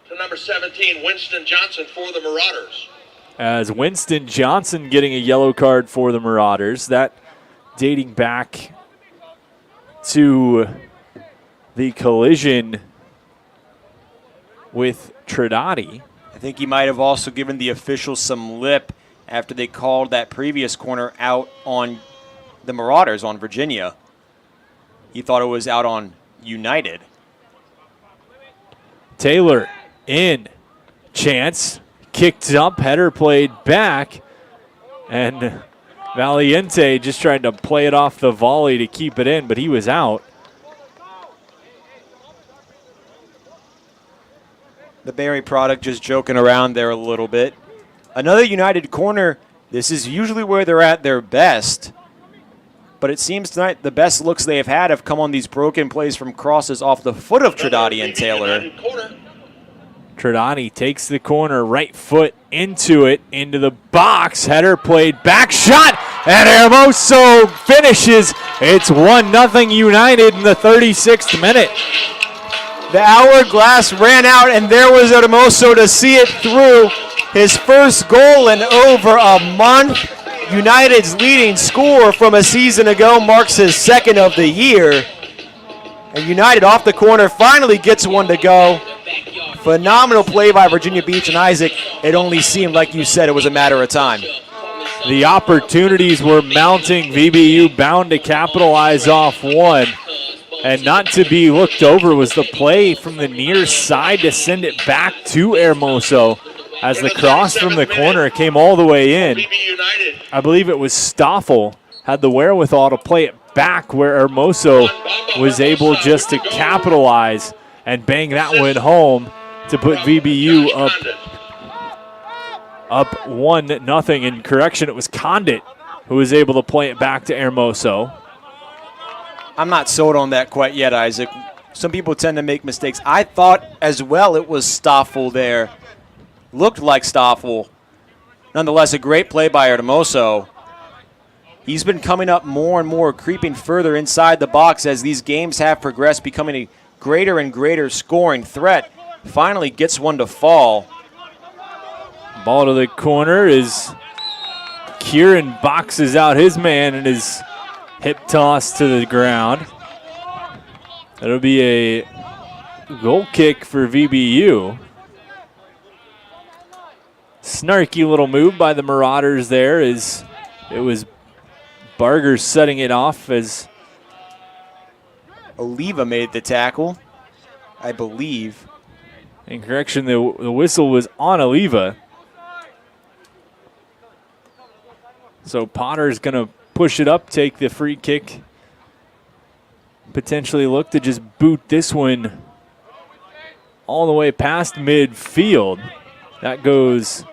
to number 17, Winston Johnson for the Marauders. As Winston Johnson getting a yellow card for the Marauders. That dating back to the collision with Tridati. I think he might have also given the officials some lip after they called that previous corner out on the Marauders on Virginia. He thought it was out on United. Taylor in. Chance. Kicked up. Header played back. And Valiente just tried to play it off the volley to keep it in, but he was out. The Barry product just joking around there a little bit. Another United corner. This is usually where they're at their best. But it seems tonight the best looks they have come on these broken plays from crosses off the foot of Tridati and Taylor. Tridati takes the corner, right foot into it, into the box. Header played back, shot, and Hermoso finishes. It's 1-0 United in the 36th minute. The hourglass ran out, and there was Hermoso to see it through. His first goal in over a month. United's leading scorer from a season ago marks his second of the year. And United off the corner finally gets one to go. Phenomenal play by Virginia Beach and Isaac. It only seemed, like you said, it was a matter of time. The opportunities were mounting. VBU bound to capitalize off one. And not to be looked over was the play from the near side to send it back to Hermoso as the cross from the corner came all the way in. I believe it was Stoffel had the wherewithal to play it back where Hermoso was able just to capitalize and bang that one home to put VBU up 1-0. In correction, it was Condit who was able to play it back to Hermoso. I'm not sold on that quite yet, Isaac. Some people tend to make mistakes. I thought as well it was Stoffel there. Looked like Stoffel. Nonetheless, a great play by Hermoso. He's been coming up more and more, creeping further inside the box as these games have progressed, becoming a greater and greater scoring threat. Finally gets one to fall. Ball to the corner is Kieran boxes out his man and is hip toss to the ground. That'll be a goal kick for VBU. Snarky little move by the Marauders there as it was Barger setting it off as Oliva made the tackle, I believe. In correction, the whistle was on Oliva. So Potter's going to push it up, take the free kick. Potentially look to just boot this one all the way past midfield. That goes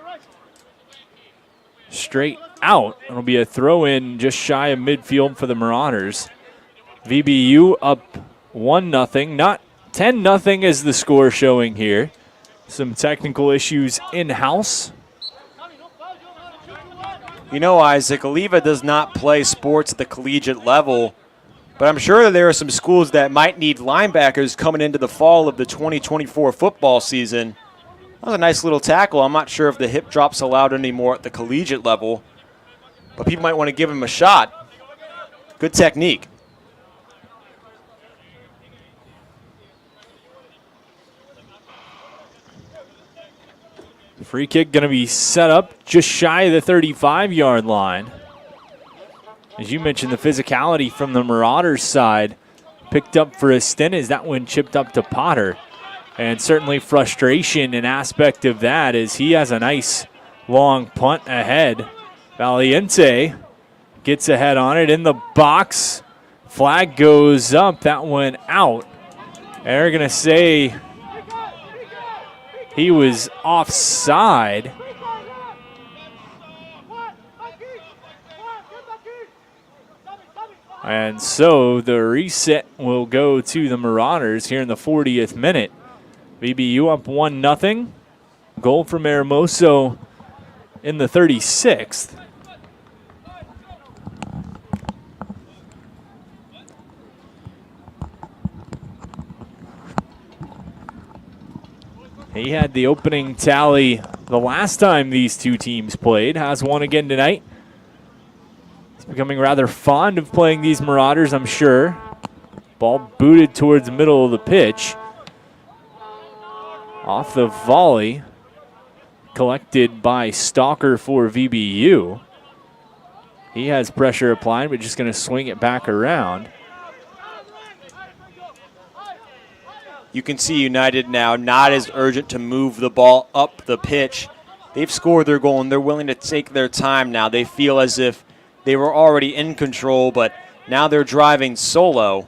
straight out. It'll be a throw-in just shy of midfield for the Marauders. VBU up 1-0, not 10-0 as the score showing here. Some technical issues in-house. You know, Isaac, Oliva does not play sports at the collegiate level, but I'm sure that there are some schools that might need linebackers coming into the fall of the 2024 football season. That was a nice little tackle. I'm not sure if the hip drop's allowed anymore at the collegiate level, but people might want to give him a shot. Good technique. Free kick going to be set up just shy of the 35-yard line. As you mentioned, the physicality from the Marauders side picked up for a stint as that one chipped up to Potter. And certainly frustration an aspect of that as he has a nice long punt ahead. Valiente gets ahead on it in the box. Flag goes up. That went out. They're going to say he was offside. And so the reset will go to the Marauders here in the 40th minute. VBU up 1-0. Goal from Hermoso in the 36th. He had the opening tally the last time these two teams played. Has one again tonight. He's becoming rather fond of playing these Marauders, I'm sure. Ball booted towards the middle of the pitch. Off the volley. Collected by Stalker for VBU. He has pressure applied, but just going to swing it back around. You can see United now not as urgent to move the ball up the pitch. They've scored their goal, and they're willing to take their time now. They feel as if they were already in control, but now they're driving solo.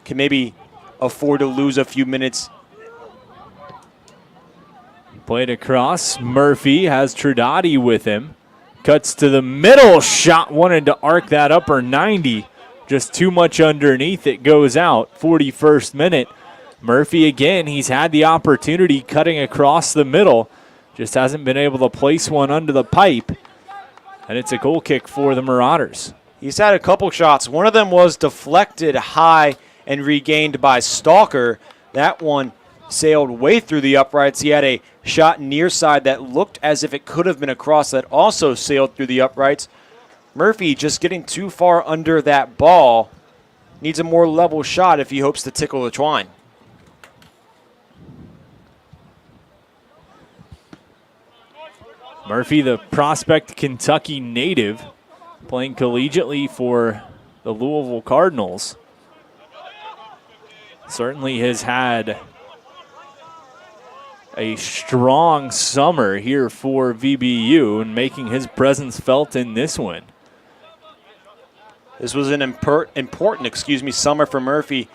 Can maybe afford to lose a few minutes. Played across. Murphy has Trinidadi with him. Cuts to the middle. Shot wanted to arc that upper 90. Just too much underneath. It goes out. 41st minute. Murphy again. He's had the opportunity cutting across the middle. Just hasn't been able to place one under the pipe. And it's a goal kick for the Marauders. He's had a couple shots. One of them was deflected high and regained by Stalker. That one sailed way through the uprights. He had a shot near side that looked as if it could have been a cross that also sailed through the uprights. Murphy just getting too far under that ball. Needs a more level shot if he hopes to tickle the twine. Murphy, the Prospect, Kentucky native, playing collegiately for the Louisville Cardinals. Certainly has had a strong summer here for VBU and making his presence felt in this one. This was an important summer for Murphy.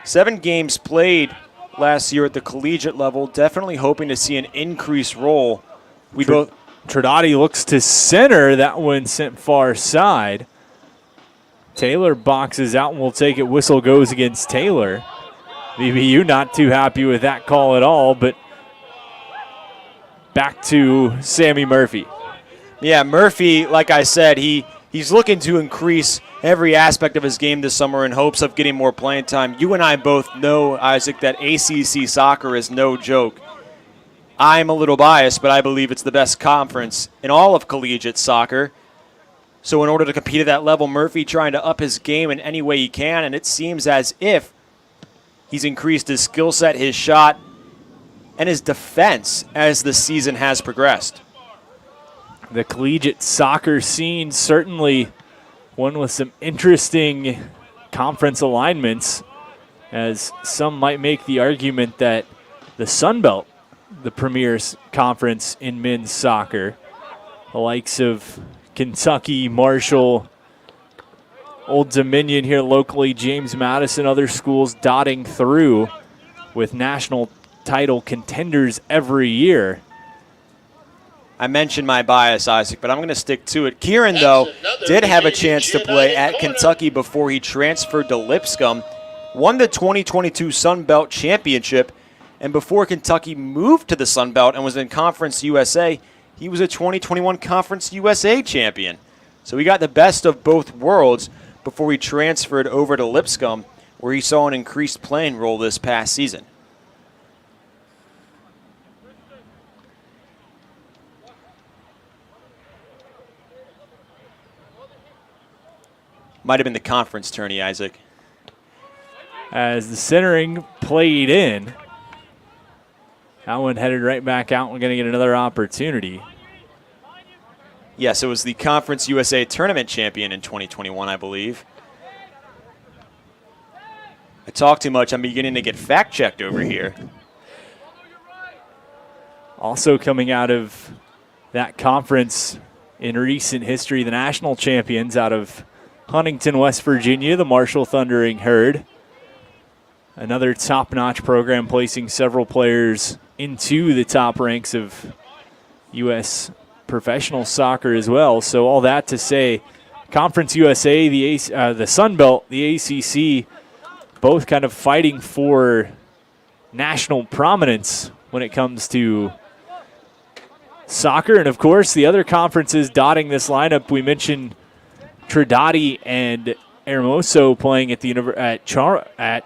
7 games played last year at the collegiate level. Definitely hoping to see an increased role. Tridati looks to center. That one sent far side. Taylor boxes out and will take it. Whistle goes against Taylor. VBU not too happy with that call at all, but back to Sammy Murphy. Yeah, Murphy, like I said, he's looking to increase every aspect of his game this summer in hopes of getting more playing time. You and I both know, Isaac, that ACC soccer is no joke. I'm a little biased, but I believe it's the best conference in all of collegiate soccer. So in order to compete at that level, Murphy trying to up his game in any way he can, and it seems as if he's increased his skill set, his shot, and his defense as the season has progressed. The collegiate soccer scene, certainly one with some interesting conference alignments, as some might make the argument that the Sun Belt, the premier conference in men's soccer, the likes of Kentucky, Marshall, Old Dominion here locally, James Madison, other schools dotting through with national title contenders every year. I mentioned my bias, Isaac, but I'm going to stick to it. Kieran, though, did have a chance to play at Kentucky before he transferred to Lipscomb, won the 2022 Sun Belt Championship, and before Kentucky moved to the Sun Belt and was in Conference USA, he was a 2021 Conference USA champion. So he got the best of both worlds before he transferred over to Lipscomb, where he saw an increased playing role this past season. Might have been the conference tourney, Isaac. As the centering played in, that one headed right back out. We're going to get another opportunity. Yes, it was the Conference USA Tournament champion in 2021, I believe. I talk too much. I'm beginning to get fact-checked over here. Also coming out of that conference in recent history, the national champions out of Huntington, West Virginia, the Marshall Thundering Herd. Another top-notch program placing several players into the top ranks of U.S. professional soccer as well. So all that to say, Conference USA, the Sun Belt, the ACC, both kind of fighting for national prominence when it comes to soccer. And, of course, the other conferences dotting this lineup, we mentioned Tridati and Hermoso playing at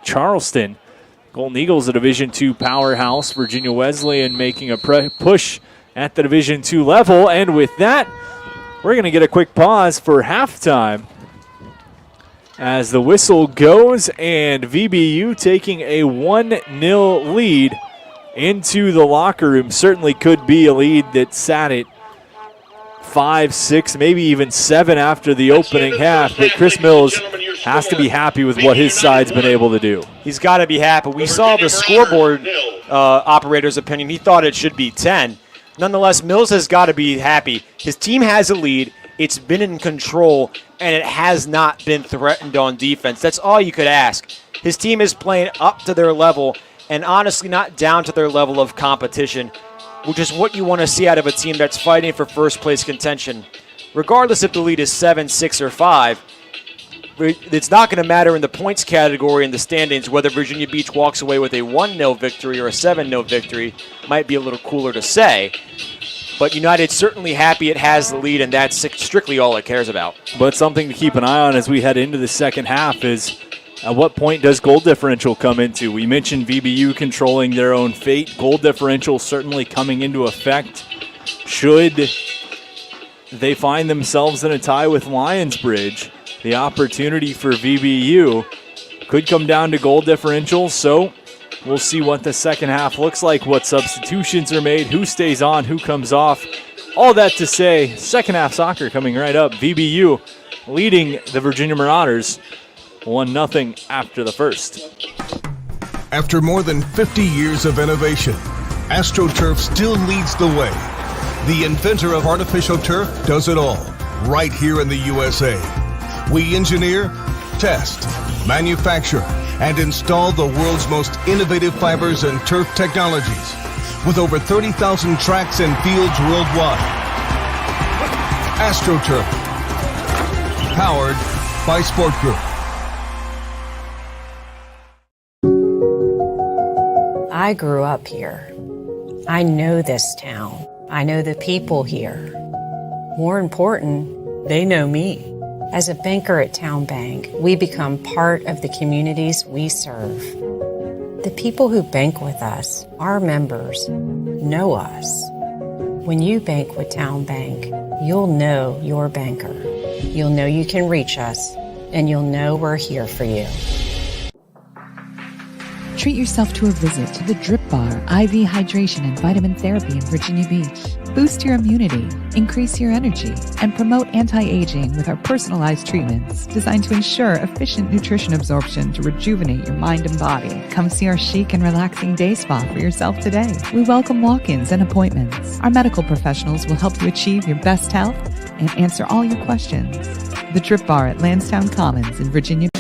Charleston. Golden Eagles, a Division II powerhouse. Virginia Wesleyan making a push at the Division II level. And with that, we're going to get a quick pause for halftime as the whistle goes and VBU taking a 1-0 lead into the locker room. Certainly could be a lead that sat at 5, 6, maybe even 7 after the opening half. But Chris Mills has to be happy with what his side's been able to do. He's got to be happy. We saw the scoreboard operator's opinion. He thought it should be 10. Nonetheless, Mills has got to be happy. His team has a lead. It's been in control, and it has not been threatened on defense. That's all you could ask. His team is playing up to their level and honestly not down to their level of competition, which is what you want to see out of a team that's fighting for first-place contention. Regardless if the lead is 7, 6, or 5, it's not going to matter in the points category in the standings whether Virginia Beach walks away with a 1-0 victory or a 7-0 victory. Might be a little cooler to say. But United's certainly happy it has the lead, and that's strictly all it cares about. But something to keep an eye on as we head into the second half is At what point does goal differential come into? We mentioned VBU controlling their own fate. Goal differential certainly coming into effect. Should they find themselves in a tie with Lionsbridge, the opportunity for VBU could come down to goal differential. So we'll see what the second half looks like, what substitutions are made, who stays on, who comes off. All that to say, second half soccer coming right up. VBU leading the Virginia Marauders 1-0 after the first. After more than 50 years of innovation, AstroTurf still leads the way. The inventor of artificial turf does it all, right here in the USA. We engineer, test, manufacture, and install the world's most innovative fibers and turf technologies, with over 30,000 tracks and fields worldwide. AstroTurf, powered by Sport Group. I grew up here. I know this town. I know the people here. More important, they know me. As a banker at Town Bank, we become part of the communities we serve. The people who bank with us, our members, know us. When you bank with Town Bank, you'll know your banker. You'll know you can reach us, and you'll know we're here for you. Treat yourself to a visit to the Drip Bar IV Hydration and Vitamin Therapy in Virginia Beach. Boost your immunity, increase your energy, and promote anti-aging with our personalized treatments designed to ensure efficient nutrition absorption to rejuvenate your mind and body. Come see our chic and relaxing day spa for yourself today. We welcome walk-ins and appointments. Our medical professionals will help you achieve your best health and answer all your questions. The Drip Bar at Lansdowne Commons in Virginia.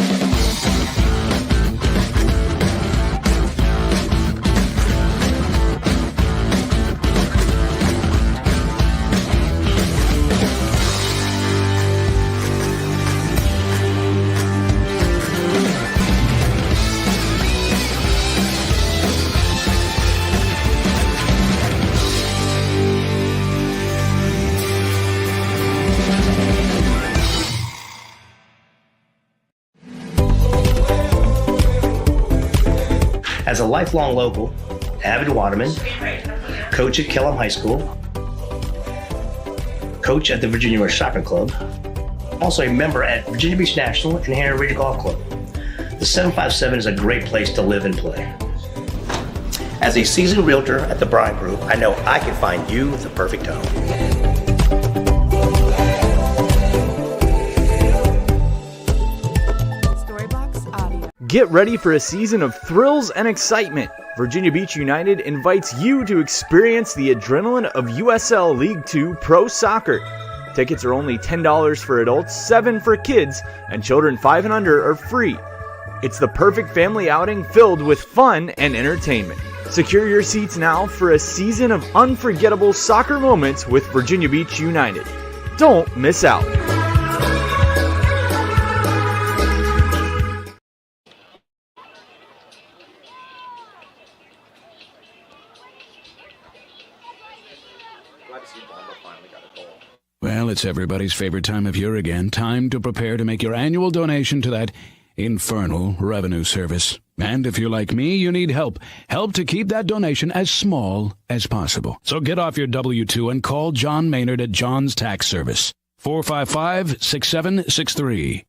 As a lifelong local, avid waterman, coach at Kellam High School, coach at the Virginia West Soccer Club, also a member at Virginia Beach National and Hanover Region Golf Club. The 757 is a great place to live and play. As a seasoned realtor at the Bryan Group, I know I can find you the perfect home. Get ready for a season of thrills and excitement. Virginia Beach United invites you to experience the adrenaline of USL League 2 Pro Soccer. Tickets are only $10 for adults, $7 for kids, and children 5 and under are free. It's the perfect family outing filled with fun and entertainment. Secure your seats now for a season of unforgettable soccer moments with Virginia Beach United. Don't miss out. Well, it's everybody's favorite time of year again. Time to prepare to make your annual donation to that infernal revenue service. And if you're like me, you need help. Help to keep that donation as small as possible. So get off your W-2 and call John Maynard at John's Tax Service. 455-6763.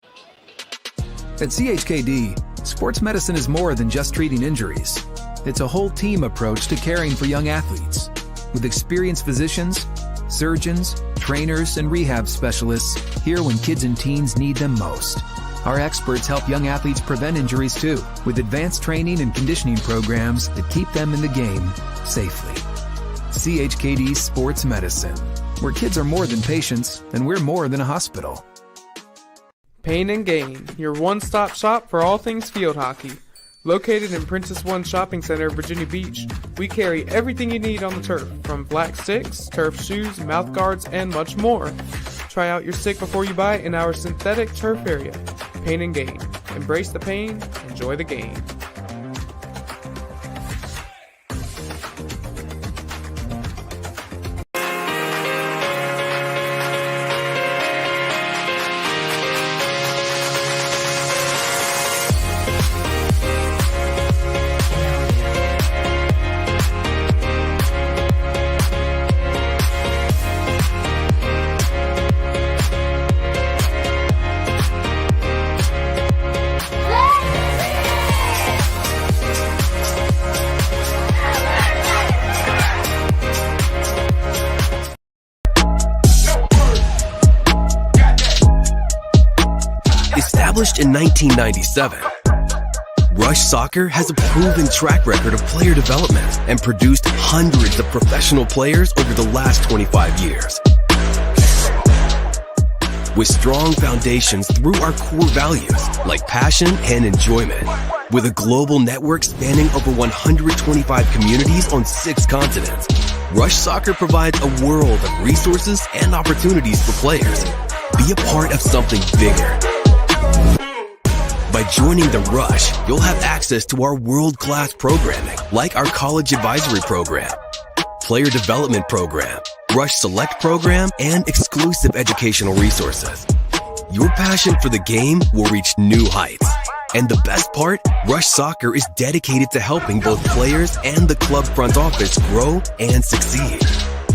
At CHKD, sports medicine is more than just treating injuries. It's a whole team approach to caring for young athletes. With experienced physicians, surgeons, trainers, and rehab specialists here when kids and teens need them most. Our experts help young athletes prevent injuries too, with advanced training and conditioning programs that keep them in the game safely. CHKD Sports Medicine, where kids are more than patients and we're more than a hospital. Pain and Gain, your one-stop shop for all things field hockey. Located in Princess One Shopping Center, Virginia Beach, we carry everything you need on the turf, from black sticks, turf shoes, mouth guards, and much more. Try out your stick before you buy in our synthetic turf area. Pain and Gain. Embrace the pain, enjoy the game. Established in 1997, Rush Soccer has a proven track record of player development and produced hundreds of professional players over the last 25 years. With strong foundations through our core values like passion and enjoyment, with a global network spanning over 125 communities on 6 continents, Rush Soccer provides a world of resources and opportunities for players. Be a part of something bigger. By joining the Rush, you'll have access to our world-class programming, like our college advisory program, player development program, Rush Select program, and exclusive educational resources. Your passion for the game will reach new heights. And the best part, Rush Soccer is dedicated to helping both players and the club front office grow and succeed.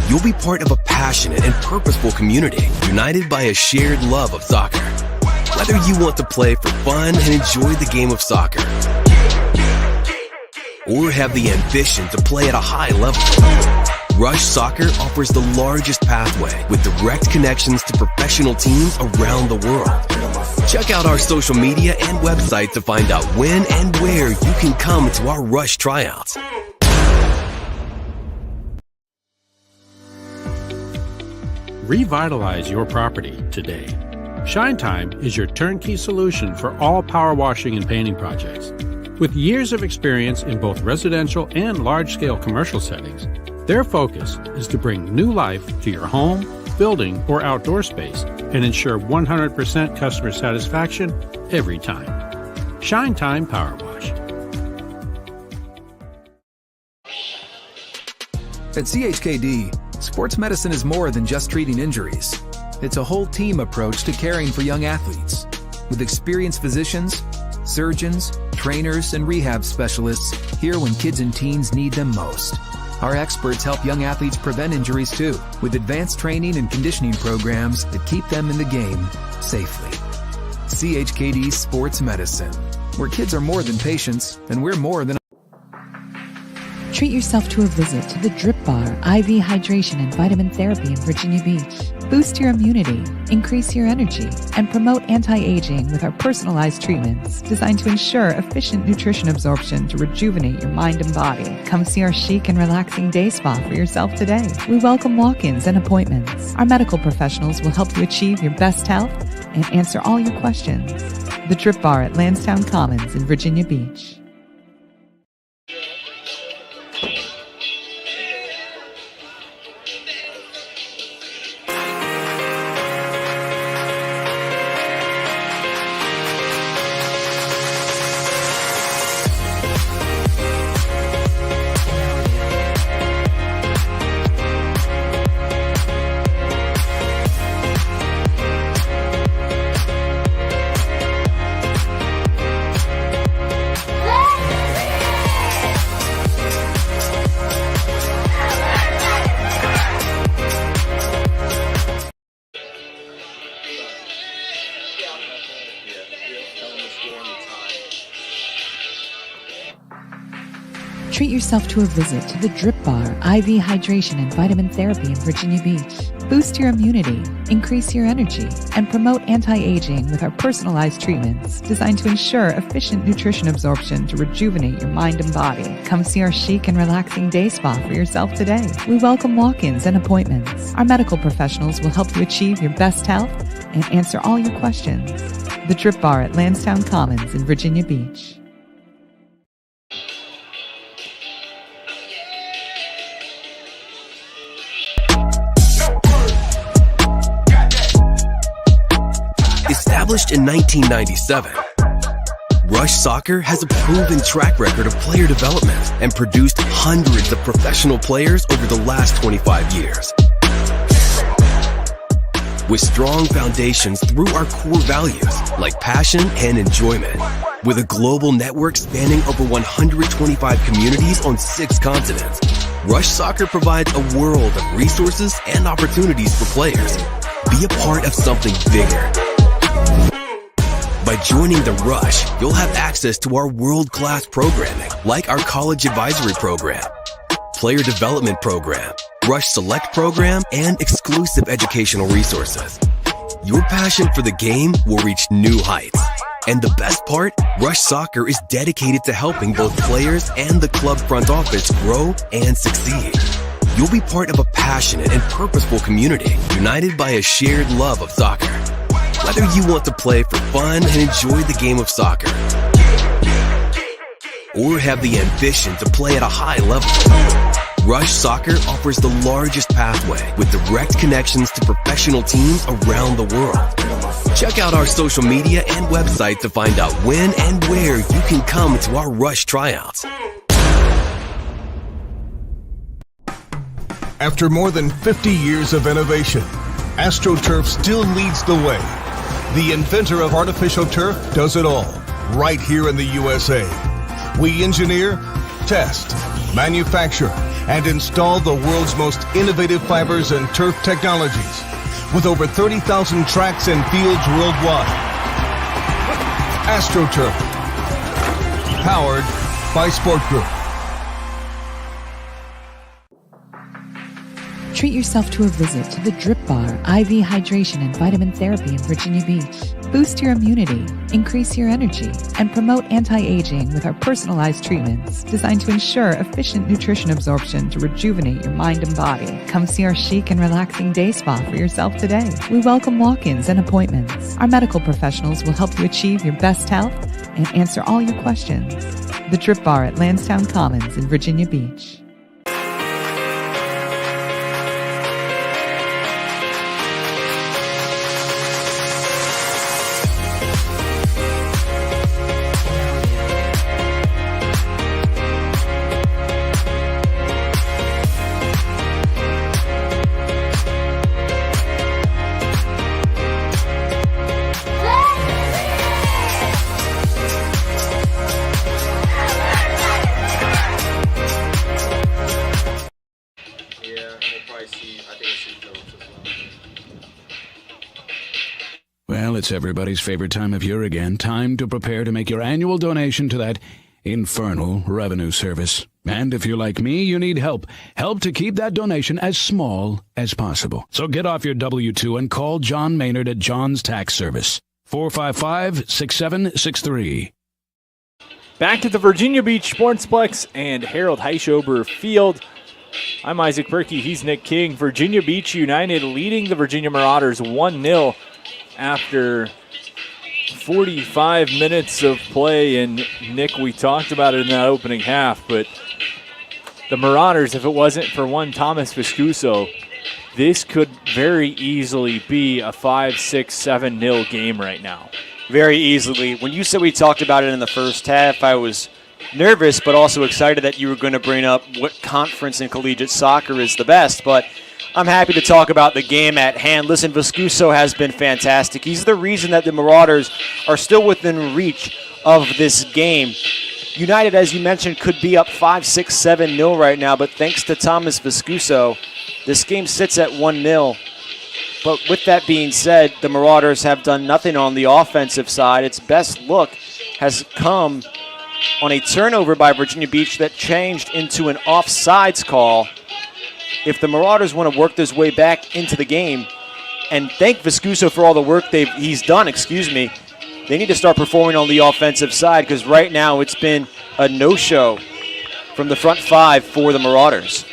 You'll be part of a passionate and purposeful community, united by a shared love of soccer. Whether you want to play for fun and enjoy the game of soccer, or have the ambition to play at a high level, Rush Soccer offers the largest pathway with direct connections to professional teams around the world. Check out our social media and website to find out when and where you can come to our Rush tryouts. Revitalize your property today. Shine Time is your turnkey solution for all power washing and painting projects. With years of experience in both residential and large-scale commercial settings, their focus is to bring new life to your home, building, or outdoor space and ensure 100% customer satisfaction every time. Shine Time Power Wash. At CHKD, sports medicine is more than just treating injuries. It's a whole team approach to caring for young athletes. With experienced physicians, surgeons, trainers, and rehab specialists here when kids and teens need them most. Our experts help young athletes prevent injuries too, with advanced training and conditioning programs that keep them in the game safely. CHKD Sports Medicine, where kids are more than patients, and we're more than... Treat yourself to a visit to the Drip Bar IV Hydration and Vitamin Therapy in Virginia Beach. Boost your immunity, increase your energy, and promote anti-aging with our personalized treatments designed to ensure efficient nutrition absorption to rejuvenate your mind and body. Come see our chic and relaxing day spa for yourself today. We welcome walk-ins and appointments. Our medical professionals will help you achieve your best health and answer all your questions. The Drip Bar at Lansdowne Commons in Virginia Beach. Treat yourself to a visit to the Drip Bar IV Hydration and Vitamin Therapy in Virginia Beach. Boost your immunity, increase your energy, and promote anti-aging with our personalized treatments designed to ensure efficient nutrition absorption to rejuvenate your mind and body. Come see our chic and relaxing day spa for yourself today. We welcome walk-ins and appointments. Our medical professionals will help you achieve your best health and answer all your questions. The Drip Bar at Lansdowne Commons in Virginia Beach. Established in 1997, Rush Soccer has a proven track record of player development and produced hundreds of professional players over the last 25 years. With strong foundations through our core values like passion and enjoyment, with a global network spanning over 125 communities on 6 continents, Rush Soccer provides a world of resources and opportunities for players. Be a part of something bigger. By joining the Rush, you'll have access to our world-class programming, like our college advisory program, player development program, Rush Select program, and exclusive educational resources. Your passion for the game will reach new heights. And the best part, Rush Soccer is dedicated to helping both players and the club front office grow and succeed. You'll be part of a passionate and purposeful community, united by a shared love of soccer. Whether you want to play for fun and enjoy the game of soccer, or have the ambition to play at a high level, Rush Soccer offers the largest pathway with direct connections to professional teams around the world. Check out our social media and website to find out when and where you can come to our Rush tryouts. After more than 50 years of innovation, AstroTurf still leads the way. The inventor of artificial turf does it all, right here in the USA. We engineer, test, manufacture, and install the world's most innovative fibers and turf technologies, with over 30,000 tracks and fields worldwide. AstroTurf, powered by Sport Group. Treat yourself to a visit to the Drip Bar IV Hydration and Vitamin Therapy in Virginia Beach. Boost your immunity, increase your energy, and promote anti-aging with our personalized treatments designed to ensure efficient nutrition absorption to rejuvenate your mind and body. Come see our chic and relaxing day spa for yourself today. We welcome walk-ins and appointments. Our medical professionals will help you achieve your best health and answer all your questions. The Drip Bar at Lansdowne Commons in Virginia Beach. Well, it's everybody's favorite time of year again. Time to prepare to make your annual donation to that infernal revenue service. And if you're like me, you need help. Help to keep that donation as small as possible. So get off your W-2 and call John Maynard at John's Tax Service. 455-6763. Back at the Virginia Beach Sportsplex and Harold Heischober Field. I'm Isaac Berkey. He's Nick King. Virginia Beach United leading the Virginia Marauders 1-0 after 45 minutes of play. And, Nick, we talked about it in that opening half, but the Marauders, if it wasn't for one Thomas Viscuso, this could very easily be a 5-6, 7-0 game right now. Very easily. When you said we talked about it in the first half, I was nervous but also excited that you were going to bring up what conference in collegiate soccer is the best. But I'm happy to talk about the game at hand. Listen, Viscuso has been fantastic. He's the reason that the Marauders are still within reach of this game. United, as you mentioned, could be up 5-6, 7-0 right now, but thanks to Thomas Viscuso, this game sits at 1-0. But with that being said, the Marauders have done nothing on the offensive side. Its best look has come on a turnover by Virginia Beach that changed into an offsides call. If the Marauders want to work this way back into the game and thank Viscuso for all the work he's done, they need to start performing on the offensive side, because right now it's been a no-show from the front five for the Marauders.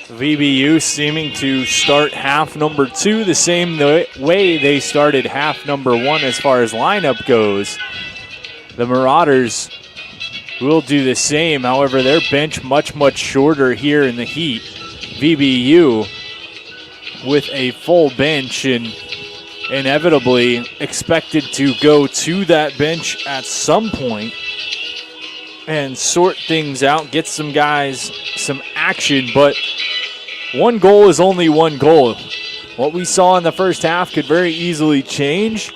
VBU seeming to start half number 2 the same way they started half number 1 as far as lineup goes. The Marauders will do the same. However, their bench much shorter here in the heat. VBU with a full bench and inevitably expected to go to that bench at some point and sort things out, get some guys some action, but one goal is only one goal. What we saw in the first half could very easily change.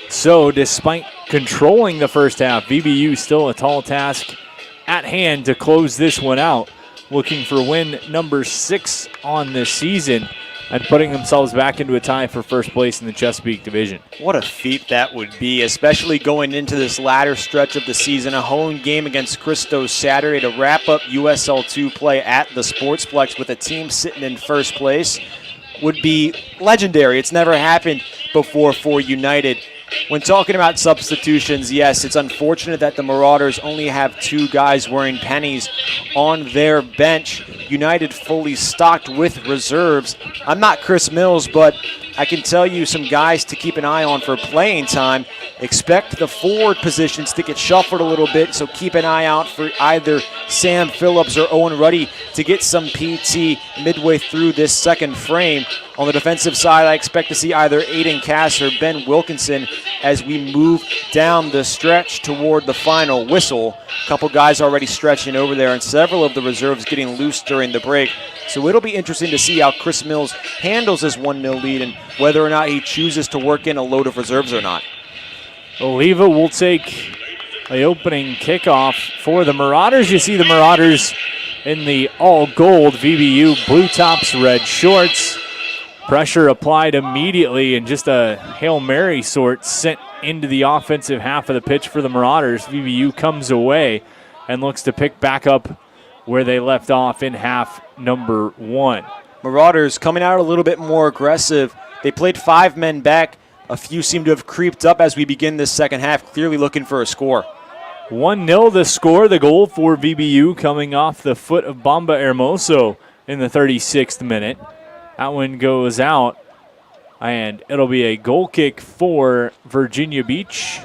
So despite controlling the first half, VBU still a tall task at hand to close this one out, looking for win number 6 on this season and putting themselves back into a tie for first place in the Chesapeake Division. What a feat that would be, especially going into this latter stretch of the season. A home game against Christos Saturday to wrap up USL2 play at the Sportsplex with a team sitting in first place would be legendary. It's never happened before for United. When talking about substitutions, yes, it's unfortunate that the Marauders only have 2 guys wearing pennies on their bench. United fully stocked with reserves. I'm not Chris Mills, but I can tell you some guys to keep an eye on for playing time. Expect the forward positions to get shuffled a little bit, so keep an eye out for either Sam Phillips or Owen Ruddy to get some PT midway through this second frame. On the defensive side, I expect to see either Aiden Cass or Ben Wilkinson as we move down the stretch toward the final whistle. A couple guys already stretching over there, and several of the reserves getting loose during the break. So it'll be interesting to see how Chris Mills handles this 1-0 lead and whether or not he chooses to work in a load of reserves or not. Oliva will take the opening kickoff for the Marauders. You see the Marauders in the all-gold VBU blue tops, red shorts. Pressure applied immediately and just a Hail Mary sort sent into the offensive half of the pitch for the Marauders. VBU comes away and looks to pick back up where they left off in half number 1. Marauders coming out a little bit more aggressive. They played 5 men back. A few seem to have creeped up as we begin this second half, clearly looking for a score. 1-0 the score, the goal for VBU coming off the foot of Bamba Hermoso in the 36th minute. That one goes out, and it'll be a goal kick for Virginia Beach.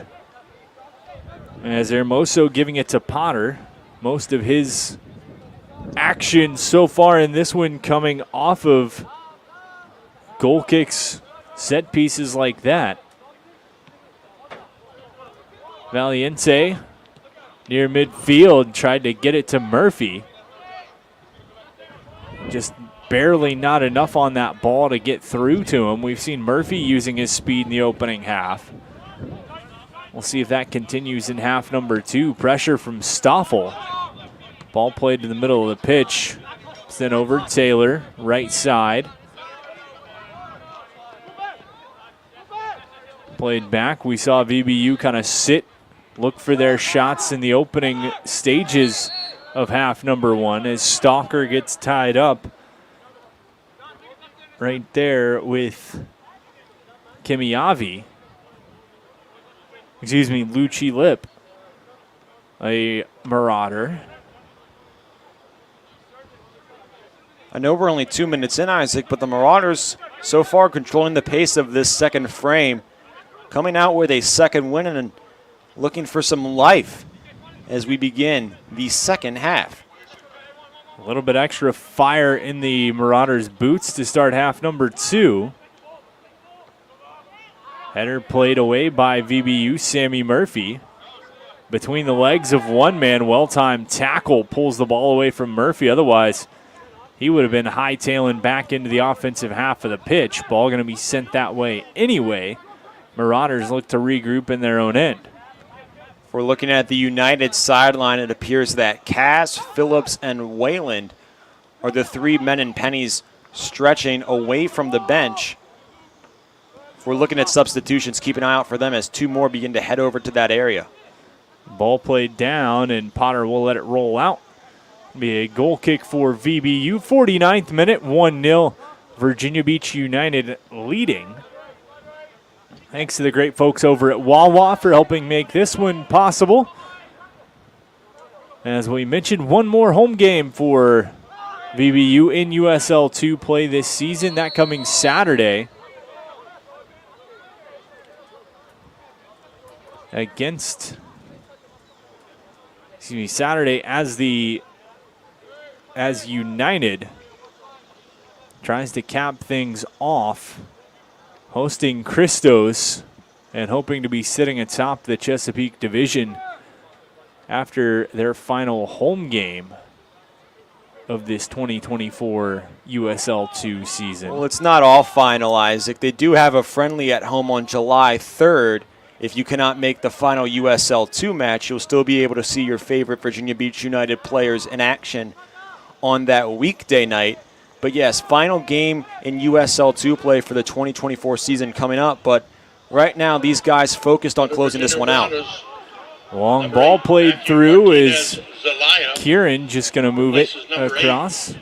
As Hermoso giving it to Potter. Most of his action so far in this one coming off of goal kicks, set pieces like that. Valiente near midfield tried to get it to Murphy. Just barely not enough on that ball to get through to him. We've seen Murphy using his speed in the opening half. We'll see if that continues in half number 2. Pressure from Stoffel. Ball played to the middle of the pitch. Sent over Taylor, right side. Played back. We saw VBU kind of sit, look for their shots in the opening stages of half number 1 as Stalker gets tied up right there with Kimiavi. Excuse me, Lucci Lip, a Marauder. I know we're only 2 minutes in, Isaac, but the Marauders so far controlling the pace of this second frame, coming out with a second win and looking for some life as we begin the second half. A little bit extra fire in the Marauders' boots to start half number 2. Header played away by VBU, Sammy Murphy. Between the legs of one man, well-timed tackle pulls the ball away from Murphy. Otherwise, he would have been hightailing back into the offensive half of the pitch. Ball going to be sent that way anyway. Marauders look to regroup in their own end. If we're looking at the United sideline, it appears that Cass, Phillips, and Wayland are the 3 men in pennies stretching away from the bench. If we're looking at substitutions, keep an eye out for them as 2 more begin to head over to that area. Ball played down, and Potter will let it roll out. Be a goal kick for VBU. 49th minute, 1-0. Virginia Beach United leading. Thanks to the great folks over at Wawa for helping make this one possible. As we mentioned, one more home game for VBU in USL2 play this season. That coming Saturday Saturday as United tries to cap things off, hosting Christos and hoping to be sitting atop the Chesapeake Division after their final home game of this 2024 USL2 season. Well, it's not all final, Isaac. They do have a friendly at home on July 3rd. If you cannot make the final USL2 match, you'll still be able to see your favorite Virginia Beach United players in action on that weekday night. But yes, final game in USL2 play for the 2024 season coming up. But right now, these guys focused on closing this one out. Long ball played through is Kieran just going to move it across.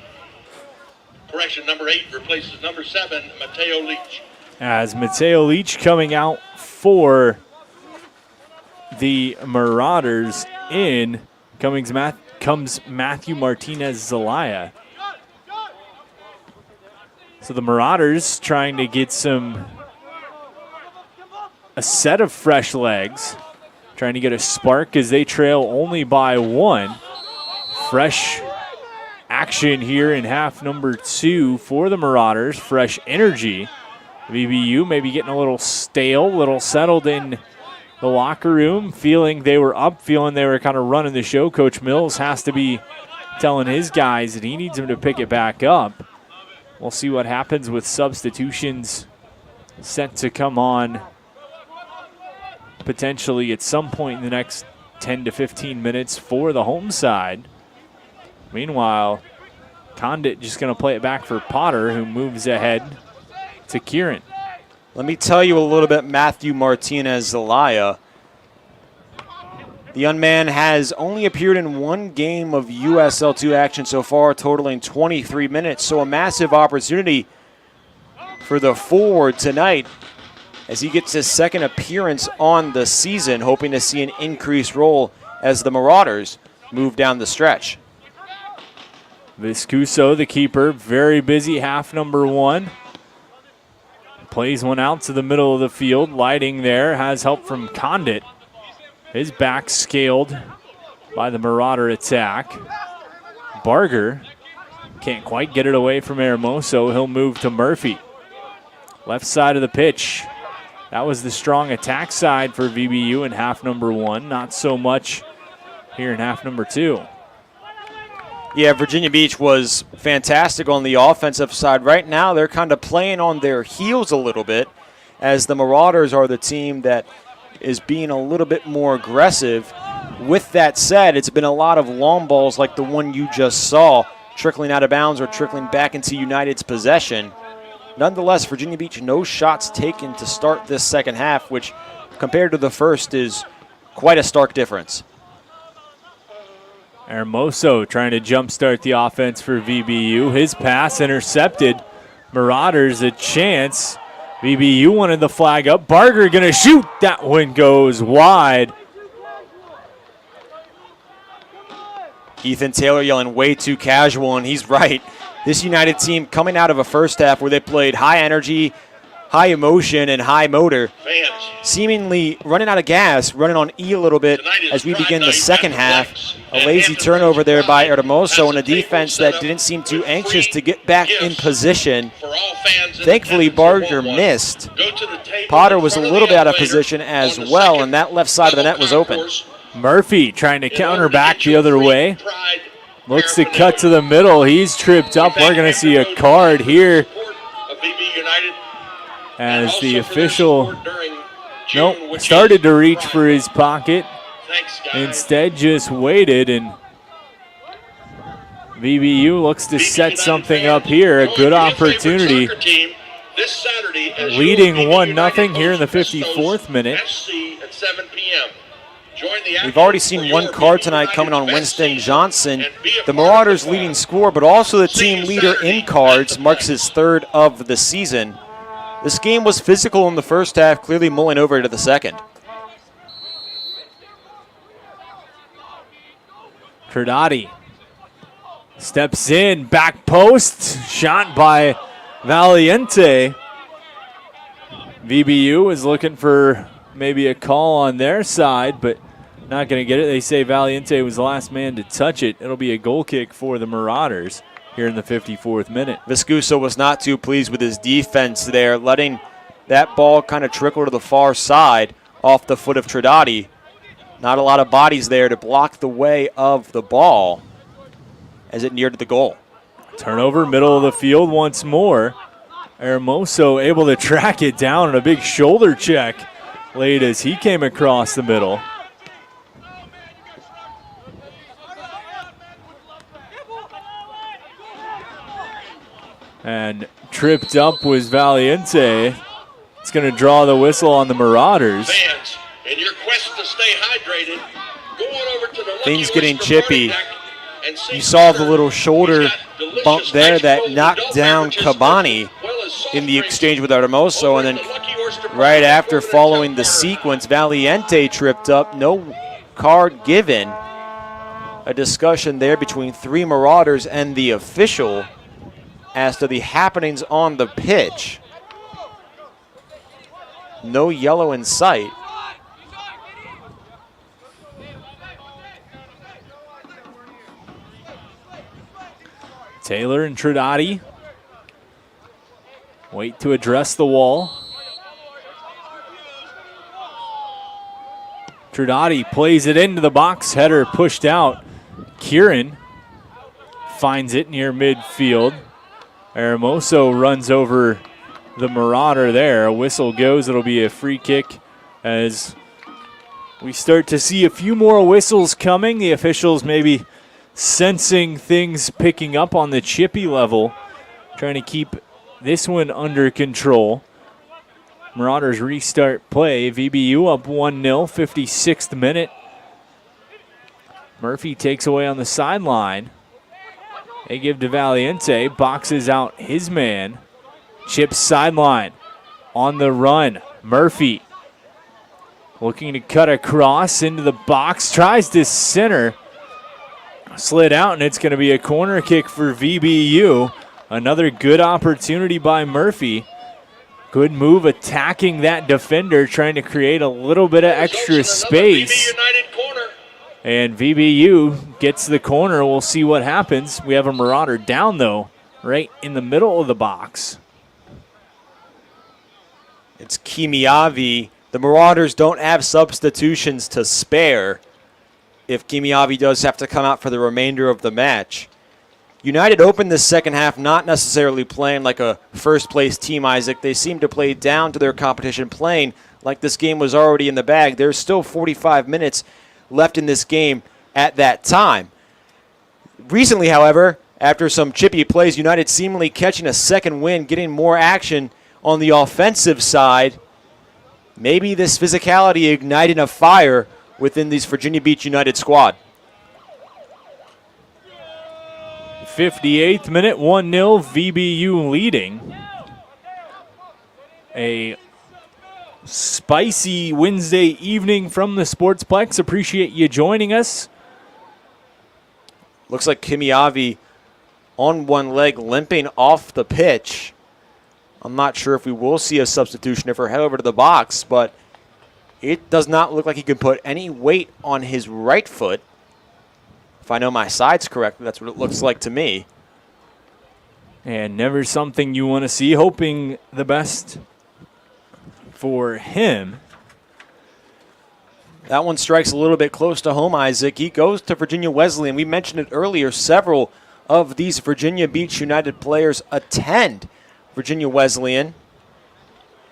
Correction, number 8 replaces number 7, Mateo Leach. As Mateo Leach coming out for the Marauders in comes Matthew Martinez-Zelaya. So the Marauders trying to get a set of fresh legs, trying to get a spark as they trail only by 1. Fresh action here in half number 2 for the Marauders. Fresh energy. VBU maybe getting a little stale, a little settled in the locker room, feeling they were up, feeling they were kind of running the show. Coach Mills has to be telling his guys that he needs them to pick it back up. We'll see what happens with substitutions set to come on potentially at some point in the next 10 to 15 minutes for the home side. Meanwhile, Condit just going to play it back for Potter, who moves ahead to Kieran. Let me tell you a little bit, Matthew Martinez-Zelaya. The young man has only appeared in 1 game of USL2 action so far, totaling 23 minutes. So a massive opportunity for the forward tonight as he gets his second appearance on the season, hoping to see an increased role as the Marauders move down the stretch. Viscuso, the keeper, very busy half number 1. Plays one out to the middle of the field. Lighting there, has help from Condit. His back scaled by the Marauder attack. Barger can't quite get it away from Hermoso. He'll move to Murphy. Left side of the pitch. That was the strong attack side for VBU in half number 1. Not so much here in half number 2. Yeah, Virginia Beach was fantastic on the offensive side. Right now, they're kind of playing on their heels a little bit, as the Marauders are the team that is being a little bit more aggressive. With that said, it's been a lot of long balls like the one you just saw, trickling out of bounds or trickling back into United's possession. Nonetheless, Virginia Beach, no shots taken to start this second half, which compared to the first is quite a stark difference. Hermoso trying to jumpstart the offense for VBU. His pass intercepted. Marauders a chance. VBU wanted the flag up. Barger going to shoot. That one goes wide. Ethan Taylor yelling way too casual, and he's right. This United team coming out of a first half where they played high energy, high emotion, and high motor, seemingly running out of gas, running on E a little bit as we begin the second half. A lazy turnover there by Hermoso and a defense that didn't seem too anxious to get back in position. Thankfully, Barger missed. Potter was a little bit out of position as well, and that left side of the net was open. Murphy trying to counter back the other way. Looks to cut to the middle. He's tripped up. We're going to see a card here as the official started to reach for his pocket. Instead, just waited, and VBU looks to set something up here. A good opportunity. Leading 1-0 here in the 54th minute. We've already seen one card tonight coming on Winston Johnson. The Marauders' leading scorer, but also the team leader in cards, marks his 3rd of the season. This game was physical in the first half, clearly mulling over to the second. Cardati steps in, back post, shot by Valiente. VBU is looking for maybe a call on their side, but not going to get it. They say Valiente was the last man to touch it. It'll be a goal kick for the Marauders here in the 54th minute. Viscuso was not too pleased with his defense there, letting that ball kind of trickle to the far side off the foot of Tridati. Not a lot of bodies there to block the way of the ball as it neared the goal. Turnover, middle of the field once more. Hermoso able to track it down, and a big shoulder check laid as he came across the middle. And tripped up was Valiente. It's going to draw the whistle on the Marauders. Fans, in your quest to stay hydrated, go on over to the things getting chippy. You saw the little shoulder bump there that knocked down Cabani in the exchange with Hermoso, and then right after following the sequence. Valiente tripped up, no card given. A discussion there between 3 Marauders and the official as to the happenings on the pitch. No yellow in sight. Taylor and Trinati wait to address the wall. Trinati plays it into the box, header pushed out. Kieran finds it near midfield. Hermoso runs over the Marauder there. A whistle goes. It'll be a free kick as we start to see a few more whistles coming. The officials maybe sensing things picking up on the chippy level, trying to keep this one under control. Marauders restart play. VBU up 1-0, 56th minute. Murphy takes away on the sideline. They give to Valiente, boxes out his man. Chips sideline, on the run. Murphy looking to cut across into the box, tries to center. Slid out, and it's going to be a corner kick for VBU. Another good opportunity by Murphy. Good move attacking that defender, trying to create a little bit of extra space. And VBU gets the corner. We'll see what happens. We have a Marauder down, though, right in the middle of the box. It's Kimiavi. The Marauders don't have substitutions to spare if Kimiavi does have to come out for the remainder of the match. United opened the second half not necessarily playing like a first-place team, Isaac. They seemed to play down to their competition, playing like this game was already in the bag. There's still 45 minutes left in this game at that time. Recently, however, after some chippy plays, United seemingly catching a second win, getting more action on the offensive side. Maybe this physicality igniting a fire within this Virginia Beach United squad. 58th minute, 1-0, VBU leading. A spicy Wednesday evening from the Sportsplex. Appreciate you joining us. Looks like Kimiavi on one leg limping off the pitch. I'm not sure if we will see a substitution if we head over to the box, but it does not look like he can put any weight on his right foot. If I know my sides correctly, that's what it looks like to me. And never something you want to see. Hoping the best for him. That one strikes a little bit close to home, Isaac. He goes to Virginia Wesleyan. We mentioned it earlier. Several of these Virginia Beach United players attend Virginia Wesleyan.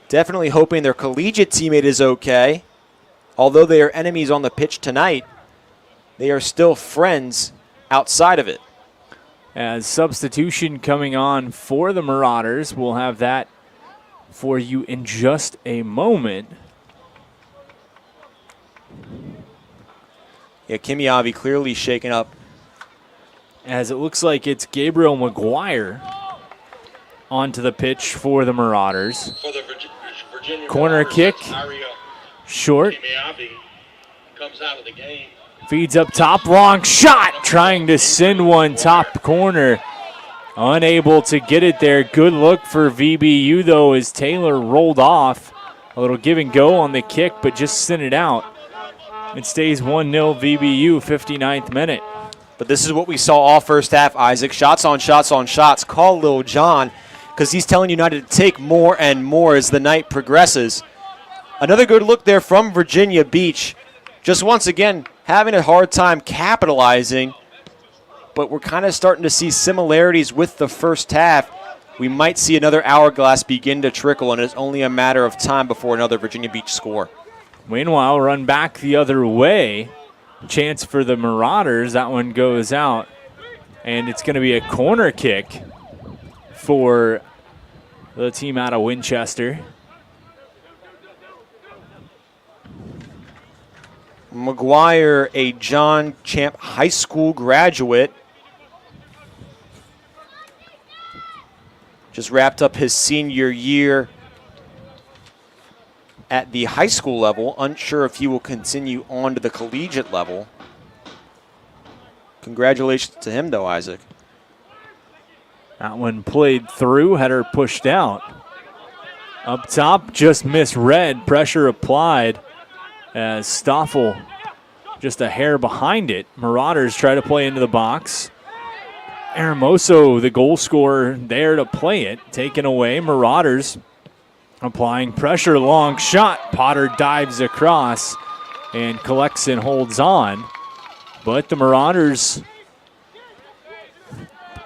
Definitely hoping their collegiate teammate is okay. Although they are enemies on the pitch tonight, they are still friends outside of it. As substitution coming on for the Marauders, we'll have that for you in just a moment. Yeah, Kimiavi clearly shaken up. As it looks like it's Gabriel McGuire onto the pitch for the Marauders. For the Virginia Corner Marauders, kick, Aria short. Kimiavi comes out of the game. Feeds up top, long shot, trying to send one top corner. Unable to get it there. Good look for VBU, though, as Taylor rolled off. A little give and go on the kick, but just sent it out. It stays 1-0 VBU, 59th minute. But this is what we saw all first half, Isaac. Shots on shots on shots. Call Lil John, because he's telling United to take more and more as the night progresses. Another good look there from Virginia Beach. Just once again, having a hard time capitalizing, but we're kind of starting to see similarities with the first half. We might see another hourglass begin to trickle, and it's only a matter of time before another Virginia Beach score. Meanwhile, run back the other way. Chance for the Marauders. That one goes out, and it's going to be a corner kick for the team out of Winchester. McGuire, a John Champ High School graduate, just wrapped up his senior year at the high school level. Unsure if he will continue on to the collegiate level. Congratulations to him, though, Isaac. That one played through, header pushed out. Up top, just misread. Pressure applied as Stoffel just a hair behind it. Marauders try to play into the box. Hermoso, the goal scorer, there to play it. Taken away. Marauders applying pressure. Long shot. Potter dives across and collects and holds on. But the Marauders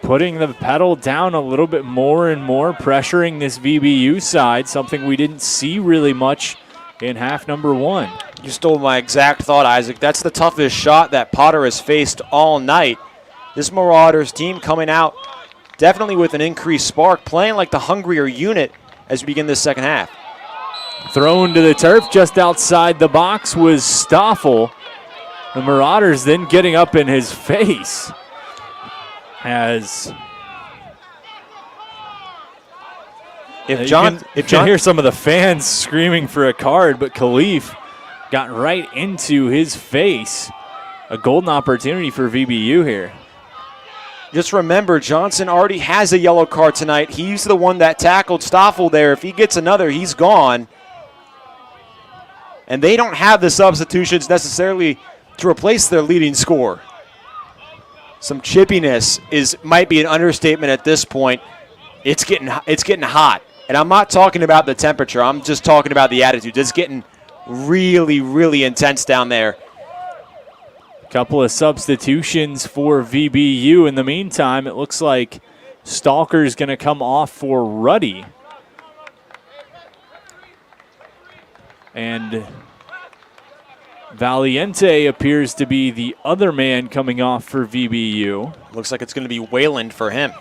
putting the pedal down a little bit more and more, pressuring this VBU side, something we didn't see really much in half number one. You stole my exact thought, Isaac. That's the toughest shot that Potter has faced all night. This Marauders team coming out definitely with an increased spark, playing like the hungrier unit as we begin this second half. Thrown to the turf just outside the box was Stoffel. The Marauders then getting up in his face as you can hear some of the fans screaming for a card, but Khalif got right into his face. A golden opportunity for VBU here. Just remember, Johnson already has a yellow card tonight. He's the one that tackled Stoffel there. If he gets another, he's gone. And they don't have the substitutions necessarily to replace their leading scorer. Some chippiness might be an understatement at this point. It's getting hot. And I'm not talking about the temperature. I'm just talking about the attitude. It's getting really, really intense down there. Couple of substitutions for VBU. In the meantime, it looks like Stalker's going to come off for Ruddy. And Valiente appears to be the other man coming off for VBU. Looks like it's going to be Wayland for him.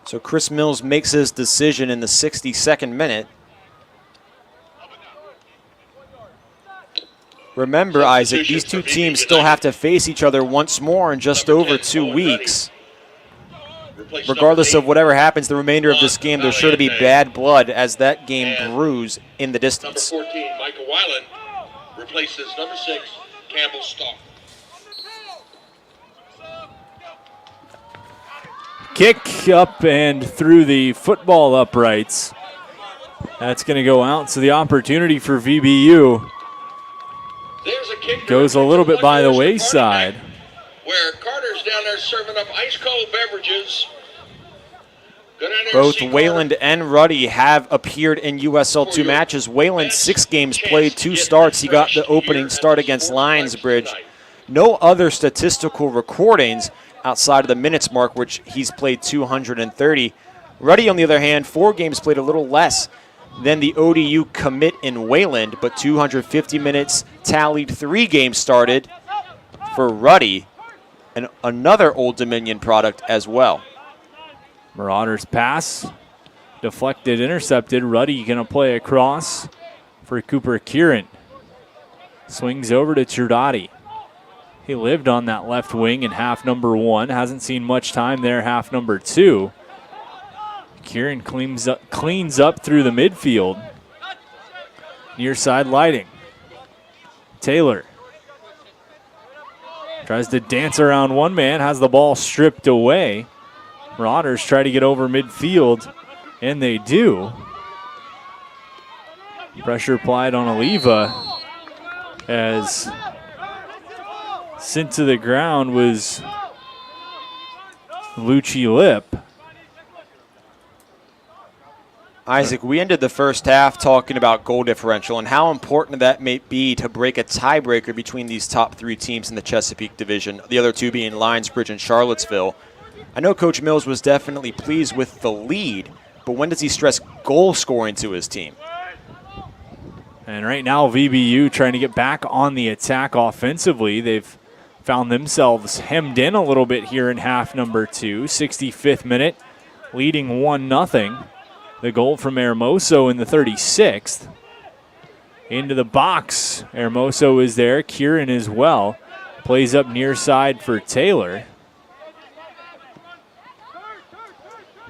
So Chris Mills makes his decision in the 62nd minute. Remember, Isaac, these two teams still have to face each other once more in just over 2 weeks. Regardless of whatever happens the remainder of this game, there's sure to be bad blood as that game brews in the distance. Number 14, Michael Weiland, replaces number 6, Campbell Stalk. Kick up and through the football uprights. That's going to go out. So the opportunity for VBU goes a little bit by the wayside. Where Carter's down there serving up ice cold beverages. Both Wayland and Ruddy have appeared in USL 2 matches. Wayland, 6 games played, 2 starts. He got the opening start against Lionsbridge. No other statistical recordings outside of the minutes mark, which he's played 230. Ruddy, on the other hand, 4 games played, a little less than the ODU commit in Wayland, but 250 minutes tallied, 3 games started for Ruddy, and another Old Dominion product as well. Marauders pass, deflected, intercepted. Ruddy going to play across for Cooper Kieran. Swings over to Giordati. He lived on that left wing in half number 1. Hasn't seen much time there half number 2. Kieran cleans up through the midfield. Near side lighting. Taylor tries to dance around one man, has the ball stripped away. Marauders try to get over midfield, and they do. Pressure applied on Oliva as sent to the ground was Lucci Lip. Isaac, we ended the first half talking about goal differential and how important that may be to break a tiebreaker between these top 3 teams in the Chesapeake Division, the other 2 being Lionsbridge and Charlottesville. I know Coach Mills was definitely pleased with the lead, but when does he stress goal scoring to his team? And right now, VBU trying to get back on the attack offensively. They've found themselves hemmed in a little bit here in half number 2. 65th minute, leading 1-0. The goal from Hermoso in the 36th. Into the box. Hermoso is there. Kieran as well. Plays up near side for Taylor.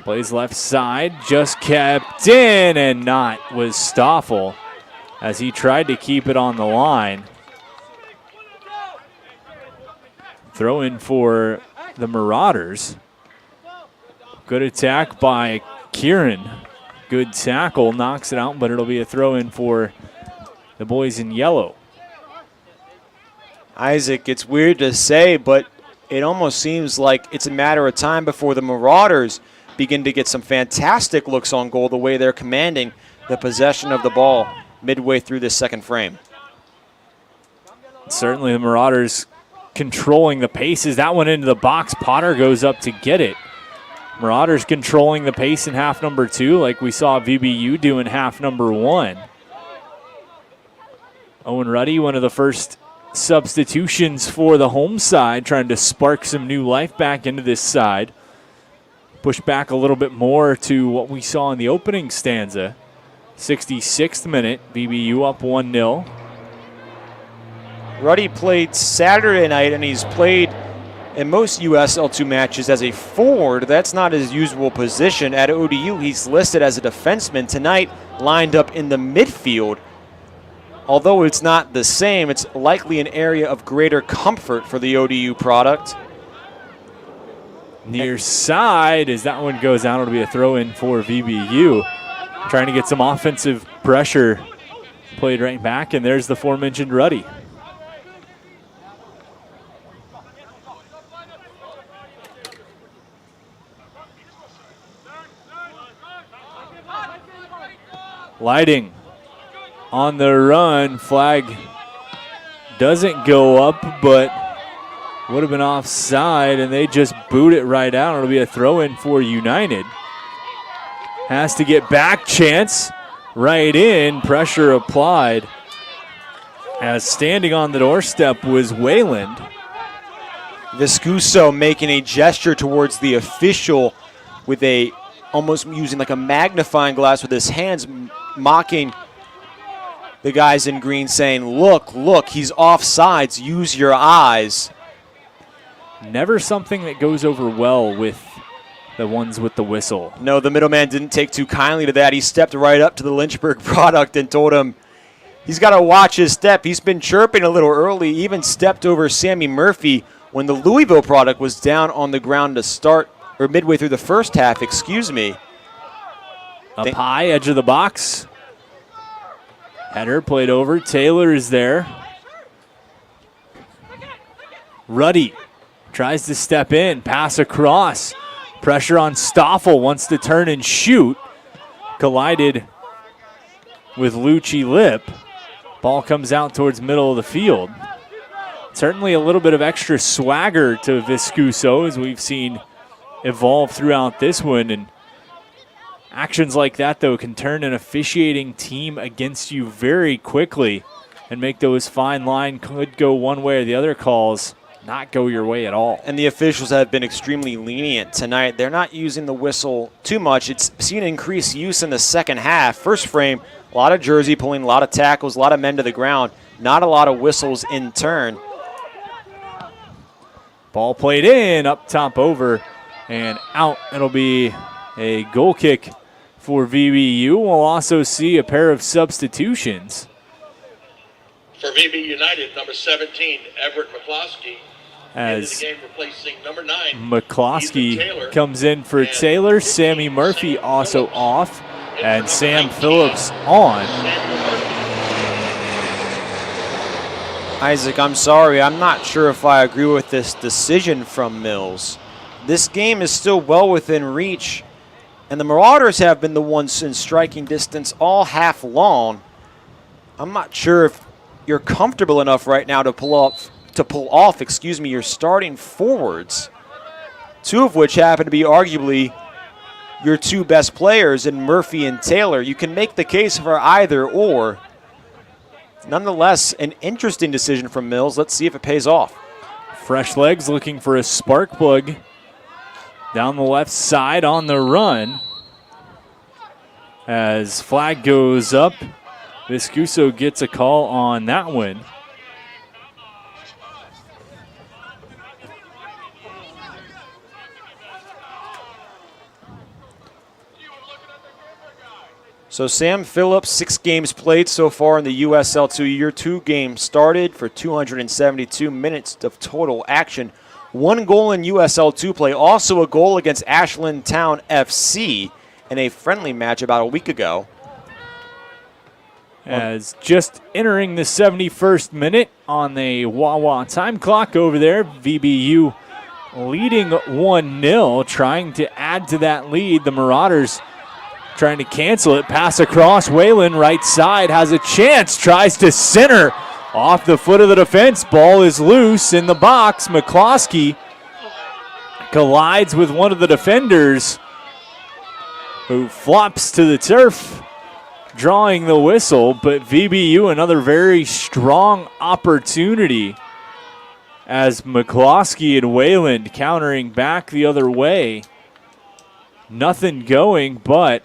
Plays left side, just kept in and not was Stoffel as he tried to keep it on the line. Throw in for the Marauders. Good attack by Kieran. Good tackle, knocks it out, but it'll be a throw in for the boys in yellow. Isaac, it's weird to say, but it almost seems like it's a matter of time before the Marauders begin to get some fantastic looks on goal the way they're commanding the possession of the ball midway through this second frame. Certainly the Marauders controlling the paces. That one into the box. Potter goes up to get it. Marauders controlling the pace in half number 2 like we saw VBU do in half number 1. Owen Ruddy, one of the first substitutions for the home side, trying to spark some new life back into this side. Push back a little bit more to what we saw in the opening stanza. 66th minute, VBU up 1-0. Ruddy played Saturday night, and he's played in most USL2 matches as a forward. That's not his usual position. At ODU, he's listed as a defenseman. Tonight, lined up in the midfield. Although it's not the same, it's likely an area of greater comfort for the ODU product. Near side, as that one goes out, it'll be a throw in for VBU. Trying to get some offensive pressure played right back, and there's the aforementioned Ruddy. Lighting on the run. Flag doesn't go up, but would have been offside, and they just boot it right out. It'll be a throw-in for United. Has to get back chance. Right in. Pressure applied. As standing on the doorstep was Wayland. Viscuso making a gesture towards the official with a almost using like a magnifying glass with his hands, mocking the guys in green, saying, look, look, he's offsides, use your eyes. Never something that goes over well with the ones with the whistle. No, the middleman didn't take too kindly to that. He stepped right up to the Lynchburg product and told him he's got to watch his step. He's been chirping a little early, even stepped over Sammy Murphy when the Louisville product was down on the ground to start, or midway through the first half, excuse me. Up high, edge of the box. Header played over. Taylor is there. Ruddy tries to step in, pass across. Pressure on Stoffel, wants to turn and shoot. Collided with Lucci Lip. Ball comes out towards middle of the field. Certainly a little bit of extra swagger to Viscuso, as we've seen evolve throughout this one. And actions like that, though, can turn an officiating team against you very quickly and make those fine line could go one way or the other calls not go your way at all. And the officials have been extremely lenient tonight. They're not using the whistle too much. It's seen increased use in the second half. First frame, a lot of jersey pulling, a lot of tackles, a lot of men to the ground. Not a lot of whistles in turn. Ball played in, up top over, and out. It'll be a goal kick for VBU. We'll also see a pair of substitutions. For VB United, number 17, Everett McCloskey. As the game replacing number 9, McCloskey comes in for Taylor. Sammy Murphy also off, and Sam Phillips on. Isaac, I'm sorry. I'm not sure if I agree with this decision from Mills. This game is still well within reach, and the Marauders have been the ones in striking distance all half long. I'm not sure if you're comfortable enough right now to pull off your starting forwards, two of which happen to be arguably your two best players in Murphy and Taylor. You can make the case for either or. Nonetheless, an interesting decision from Mills. Let's see if it pays off. Fresh legs looking for a spark plug down the left side on the run. As flag goes up, Viscuso gets a call on that one. So Sam Phillips, 6 games played so far in the USL2 year, 2 games started for 272 minutes of total action. 1 goal in USL2 play, also a goal against Ashland Town FC in a friendly match about a week ago. As just entering the 71st minute on the Wawa time clock over there, VBU leading 1-0, trying to add to that lead. The Marauders trying to cancel it. Pass across. Whalen, right side, has a chance. Tries to center off the foot of the defense. Ball is loose in the box. McCloskey collides with one of the defenders, who flops to the turf, drawing the whistle. But VBU, another very strong opportunity as McCloskey and Wayland countering back the other way. Nothing going, but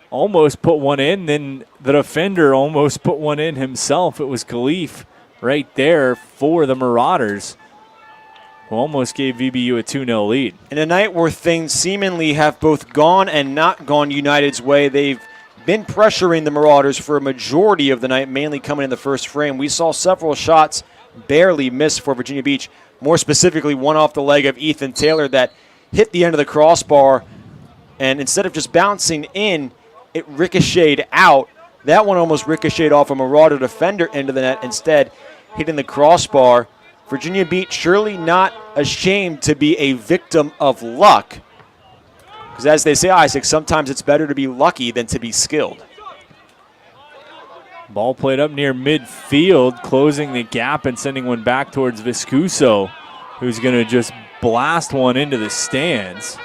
almost put one in. Then the defender almost put one in himself. It was Khalif right there for the Marauders, who almost gave VBU a 2-0 lead. In a night where things seemingly have both gone and not gone United's way, they've been pressuring the Marauders for a majority of the night, mainly coming in the first frame. We saw several shots barely miss for Virginia Beach, more specifically one off the leg of Ethan Taylor that hit the end of the crossbar, and instead of just bouncing in, it ricocheted out. That one almost ricocheted off a Marauder defender into the net, instead hitting the crossbar. Virginia Beach surely not ashamed to be a victim of luck, because as they say, Isaac, sometimes it's better to be lucky than to be skilled. Ball played up near midfield, closing the gap and sending one back towards Viscuso, who's going to just blast one into the stands.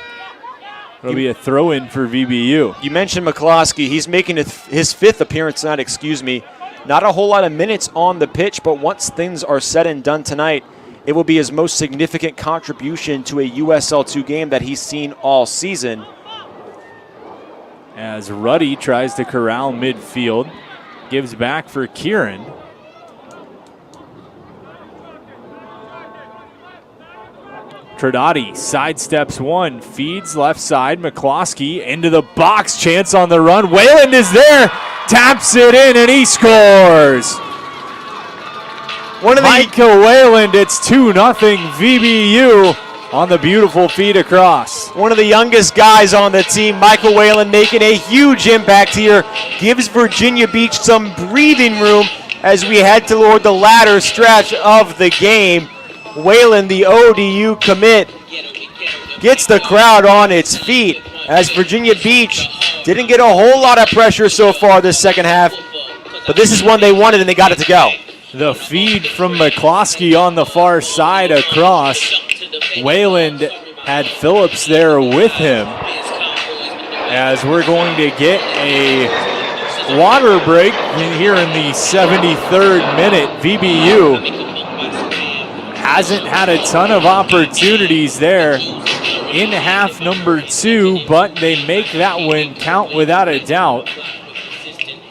It'll be a throw-in for VBU. You mentioned McCloskey. He's making his 5th appearance tonight, excuse me. Not a whole lot of minutes on the pitch, but once things are said and done tonight, it will be his most significant contribution to a USL2 game that he's seen all season. As Ruddy tries to corral midfield, gives back for Kieran. Tradati sidesteps one, feeds left side. McCloskey into the box, chance on the run. Wayland is there, taps it in, and he scores. Michael Wayland, it's 2-0 VBU on the beautiful feed across. One of the youngest guys on the team, Michael Whalen, making a huge impact here. Gives Virginia Beach some breathing room as we head toward the latter stretch of the game. Whalen, the ODU commit, gets the crowd on its feet as Virginia Beach didn't get a whole lot of pressure so far this second half, but this is one they wanted and they got it to go. The feed from McCloskey on the far side across. Wayland had Phillips there with him, as we're going to get a water break here in the 73rd minute. VBU hasn't had a ton of opportunities there in half number 2, but they make that one count without a doubt.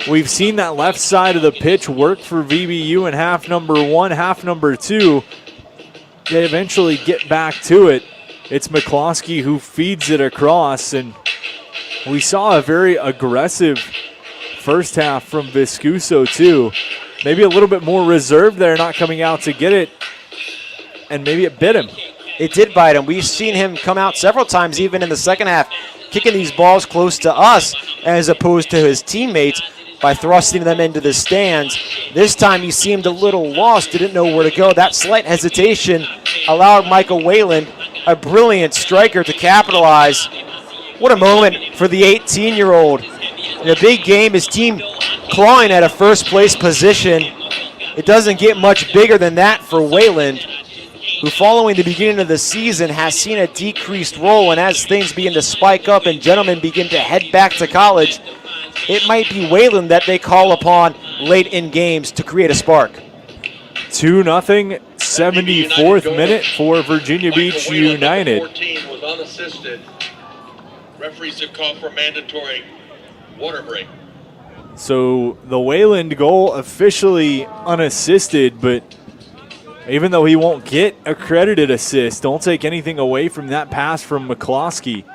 We've seen that left side of the pitch work for VBU in half number 1, half number 2. They eventually get back to it. It's McCloskey who feeds it across, and we saw a very aggressive first half from Viscuso too. Maybe a little bit more reserved there, not coming out to get it, and maybe it bit him. It did bite him. We've seen him come out several times, even in the second half, kicking these balls close to us as opposed to his teammates by thrusting them into the stands. This time he seemed a little lost, didn't know where to go. That slight hesitation allowed Michael Wayland, a brilliant striker, to capitalize. What a moment for the 18-year-old. In a big game, his team clawing at a first-place position. It doesn't get much bigger than that for Wayland, who following the beginning of the season has seen a decreased role, and as things begin to spike up and gentlemen begin to head back to college, it might be Wayland that they call upon late in games to create a spark. 2-0, 74th minute for Virginia Beach United. 14 was unassisted. Referees have called for mandatory water break. So the Wayland goal officially unassisted, but even though he won't get a credited assist, don't take anything away from that pass from McCloskey.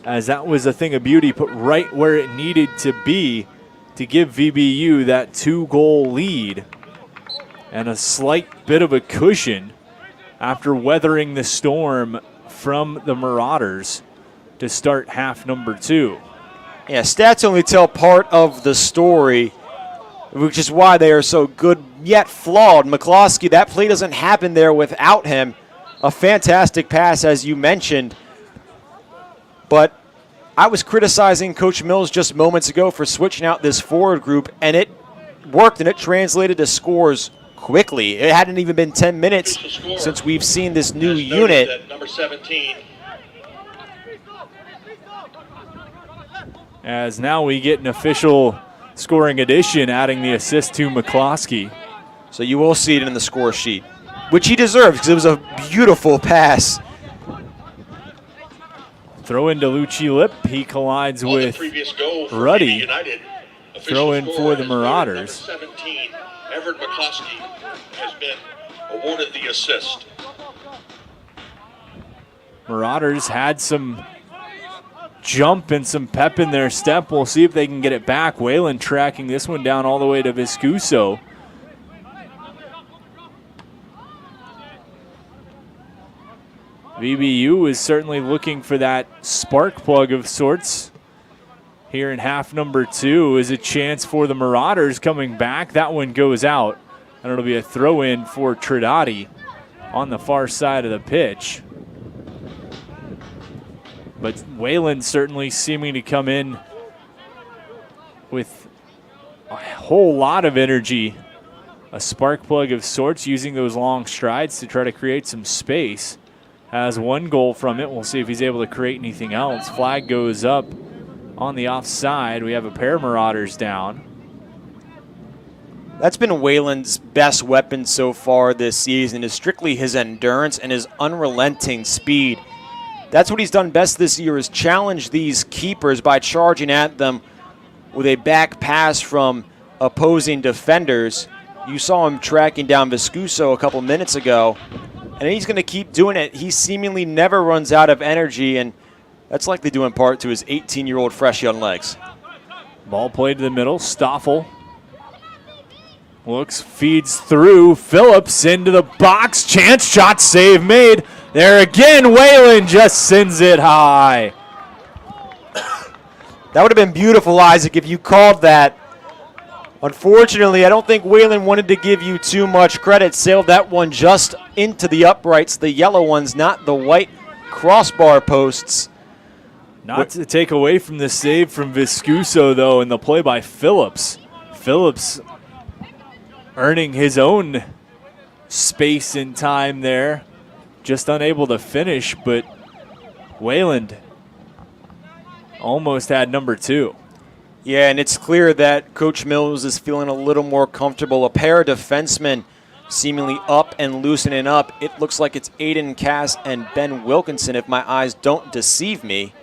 as that was a thing of beauty put right where it needed to be to give VBU that 2-goal lead and a slight bit of a cushion after weathering the storm from the Marauders to start half number 2. Yeah, stats only tell part of the story, which is why they are so good yet flawed. McCloskey, that play doesn't happen there without him. A fantastic pass, as you mentioned. But I was criticizing Coach Mills just moments ago for switching out this forward group, and it worked, and it translated to scores quickly. It hadn't even been 10 minutes since we've seen this new unit. Number 17. As now we get an official scoring addition, adding the assist to McCloskey. So you will see it in the score sheet, which he deserves because it was a beautiful pass. Throw into Lucci Lip. He collides with Ruddy. Throw in for the Marauders. 17, Everett McCloskey has been awarded the assist. Marauders had some jump and some pep in their step. We'll see if they can get it back. Whalen tracking this one down all the way to Viscuso. VBU is certainly looking for that spark plug of sorts. Here in half number 2 is a chance for the Marauders coming back. That one goes out, and it'll be a throw-in for Trinidadi on the far side of the pitch. But Whalen certainly seeming to come in with a whole lot of energy. A spark plug of sorts, using those long strides to try to create some space. Has 1 goal from it. We'll see if he's able to create anything else. Flag goes up on the offside. We have a pair of Marauders down. That's been Whalen's best weapon so far this season, is strictly his endurance and his unrelenting speed. That's what he's done best this year, is challenge these keepers by charging at them with a back pass from opposing defenders. You saw him tracking down Viscuso a couple minutes ago, and he's going to keep doing it. He seemingly never runs out of energy, and that's likely due in part to his 18-year-old fresh young legs. Ball played to the middle. Stoffel looks, feeds through. Phillips into the box. Chance shot, save made. There again, Whalen just sends it high. That would have been beautiful, Isaac, if you called that. Unfortunately, I don't think Whalen wanted to give you too much credit. Sailed that one just into the uprights, the yellow ones, not the white crossbar posts. Not to take away from the save from Viscuso, though, and the play by Phillips. Phillips earning his own space and time there. Just unable to finish, but Wayland almost had number 2. Yeah, and it's clear that Coach Mills is feeling a little more comfortable. A pair of defensemen seemingly up and loosening up. It looks like it's Aiden Cass and Ben Wilkinson, if my eyes don't deceive me.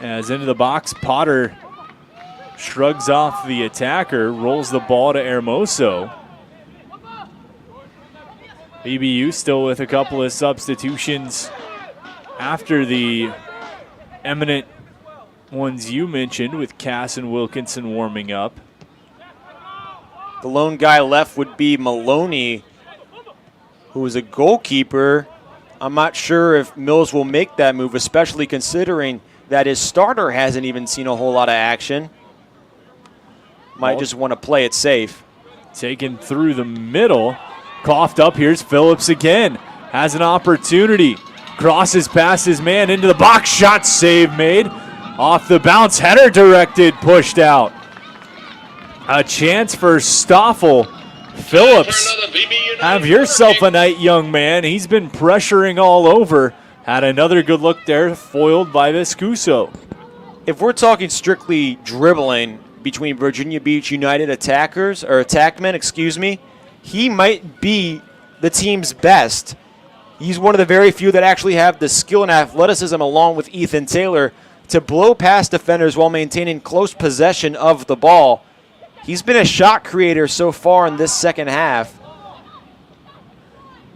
As into the box, Potter shrugs off the attacker, rolls the ball to Hermoso. VBU still with a couple of substitutions after the eminent ones you mentioned, with Cass and Wilkinson warming up. The lone guy left would be Maloney, who is a goalkeeper. I'm not sure if Mills will make that move, especially considering that his starter hasn't even seen a whole lot of action. Might just want to play it safe. Taken through the middle. Coughed up. Here's Phillips again. Has an opportunity. Crosses past his man into the box. Shot, save made. Off the bounce. Header directed. Pushed out. A chance for Stoffel. Phillips, have yourself a night, young man. He's been pressuring all over. Had another good look there, foiled by Viscuso. If we're talking strictly dribbling between Virginia Beach United attackmen, he might be the team's best. He's one of the very few that actually have the skill and athleticism, along with Ethan Taylor, to blow past defenders while maintaining close possession of the ball. He's been a shot creator so far in this second half.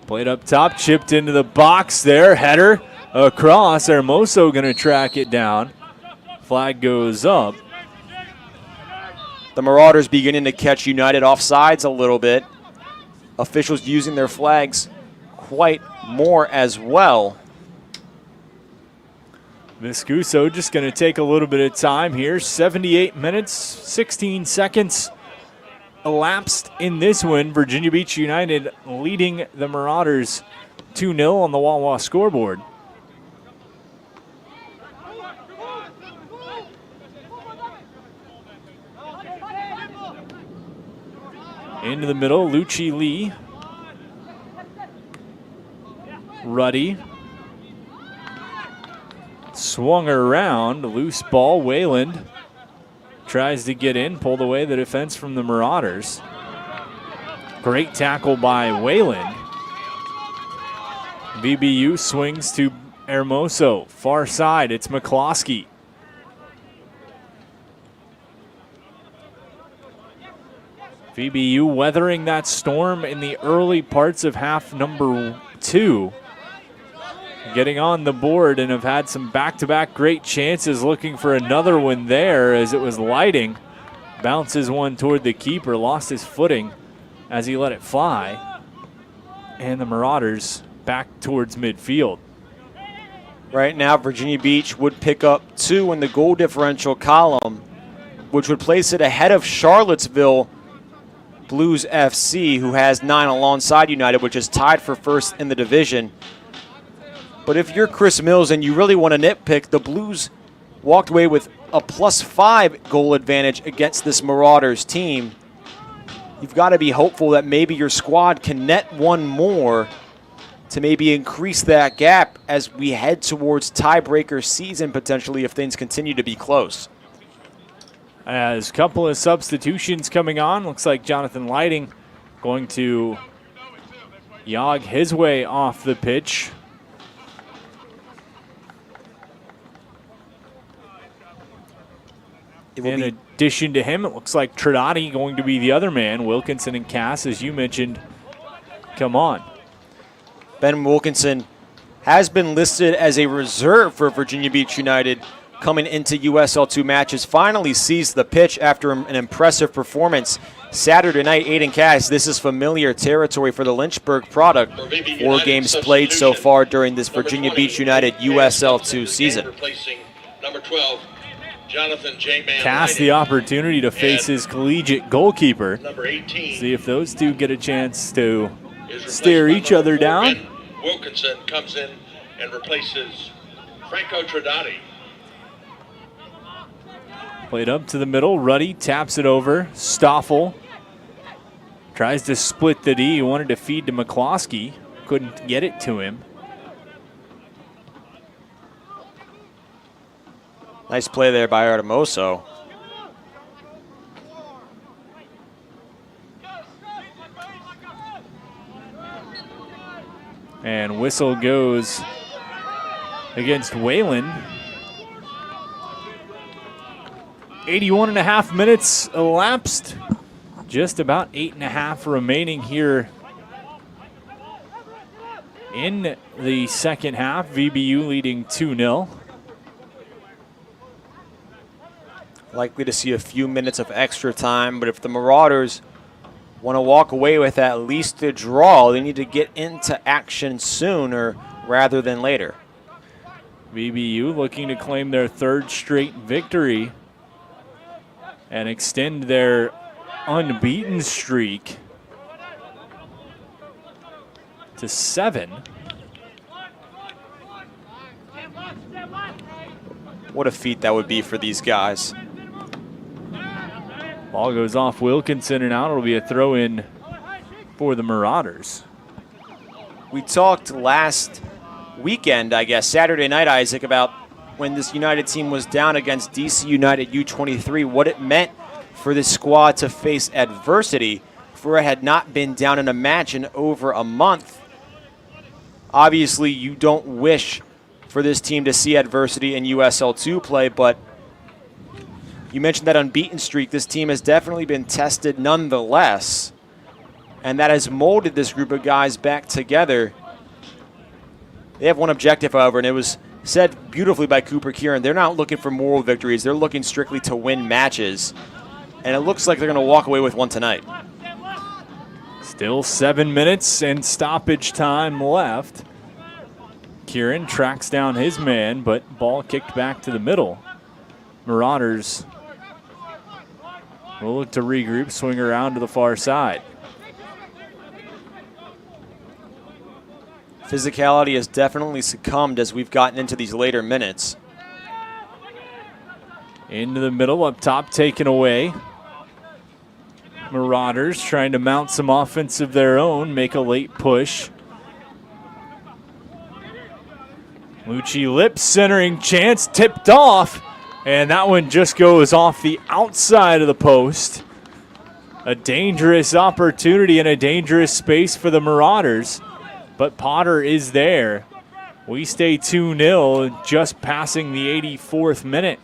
Played up top, chipped into the box there. Header across. Hermoso going to track it down. Flag goes up. The Marauders beginning to catch United offsides a little bit. Officials using their flags quite more as well. Viscuso just going to take a little bit of time here. 78 minutes, 16 seconds elapsed in this one. Virginia Beach United leading the Marauders 2-0 on the Wawa scoreboard. Into the middle, Lucci Lee. Ruddy. Swung around, loose ball, Wayland tries to get in, pulled away the defense from the Marauders. Great tackle by Wayland. VBU swings to Hermoso, far side, it's McCloskey. VBU weathering that storm in the early parts of half number 2. Getting on the board and have had some back-to-back great chances, looking for another one there as it was lighting. Bounces one toward the keeper, lost his footing as he let it fly. And the Marauders back towards midfield. Right now, Virginia Beach would pick up 2 in the goal differential column, which would place it ahead of Charlottesville Blues FC, who has 9 alongside United, which is tied for first in the division. But if you're Chris Mills and you really want to nitpick, the Blues walked away with a +5 goal advantage against this Marauders team. You've got to be hopeful that maybe your squad can net one more to maybe increase that gap as we head towards tiebreaker season potentially if things continue to be close. As a couple of substitutions coming on, looks like Jonathan Lighting going to jog his way off the pitch. In addition to him, it looks like Trinati going to be the other man. Wilkinson and Cass, as you mentioned, come on. Ben Wilkinson has been listed as a reserve for Virginia Beach United coming into USL2 matches. Finally sees the pitch after an impressive performance Saturday night. Aiden Cass, this is familiar territory for the Lynchburg product. 4 games played so far during this Virginia Beach United USL2 season. Number 12. Jonathan J-Man Cass the opportunity to face his collegiate goalkeeper. Number 18. See if those two get a chance to stare each other down. Ben Wilkinson comes in and replaces Franco Trinati. Played up to the middle. Ruddy taps it over. Stoffel tries to split the D. He wanted to feed to McCloskey. Couldn't get it to him. Nice play there by Hermoso. And whistle goes against Wayland. 81.5 minutes elapsed. Just about 8.5 remaining here in the second half. VBU leading 2-0. Likely to see a few minutes of extra time, but if the Marauders want to walk away with at least a draw, they need to get into action sooner rather than later. VBU looking to claim their 3rd straight victory and extend their unbeaten streak to 7. What a feat that would be for these guys. Ball goes off Wilkinson and out. It'll be a throw in for the Marauders. We talked last weekend, I guess, Saturday night, Isaac, about when this United team was down against DC United U23, what it meant for this squad to face adversity, for it had not been down in a match in over a month. Obviously, you don't wish for this team to see adversity in USL2 play, but you mentioned that unbeaten streak. This team has definitely been tested nonetheless, and that has molded this group of guys back together They have one objective, however, and it was said beautifully by Cooper Kieran. They're not looking for moral victories. They're looking strictly to win matches. And it looks like they're going to walk away with one tonight. Still 7 minutes and stoppage time left. Kieran tracks down his man, but ball kicked back to the middle. Marauders will look to regroup, swing around to the far side. Physicality has definitely succumbed as we've gotten into these later minutes. Into the middle, up top, taken away. Marauders trying to mount some offense of their own, make a late push. Lucci Lip centering chance, tipped off, and that one just goes off the outside of the post. A dangerous opportunity and a dangerous space for the Marauders, but Potter is there. We stay 2-0, just passing the 84th minute.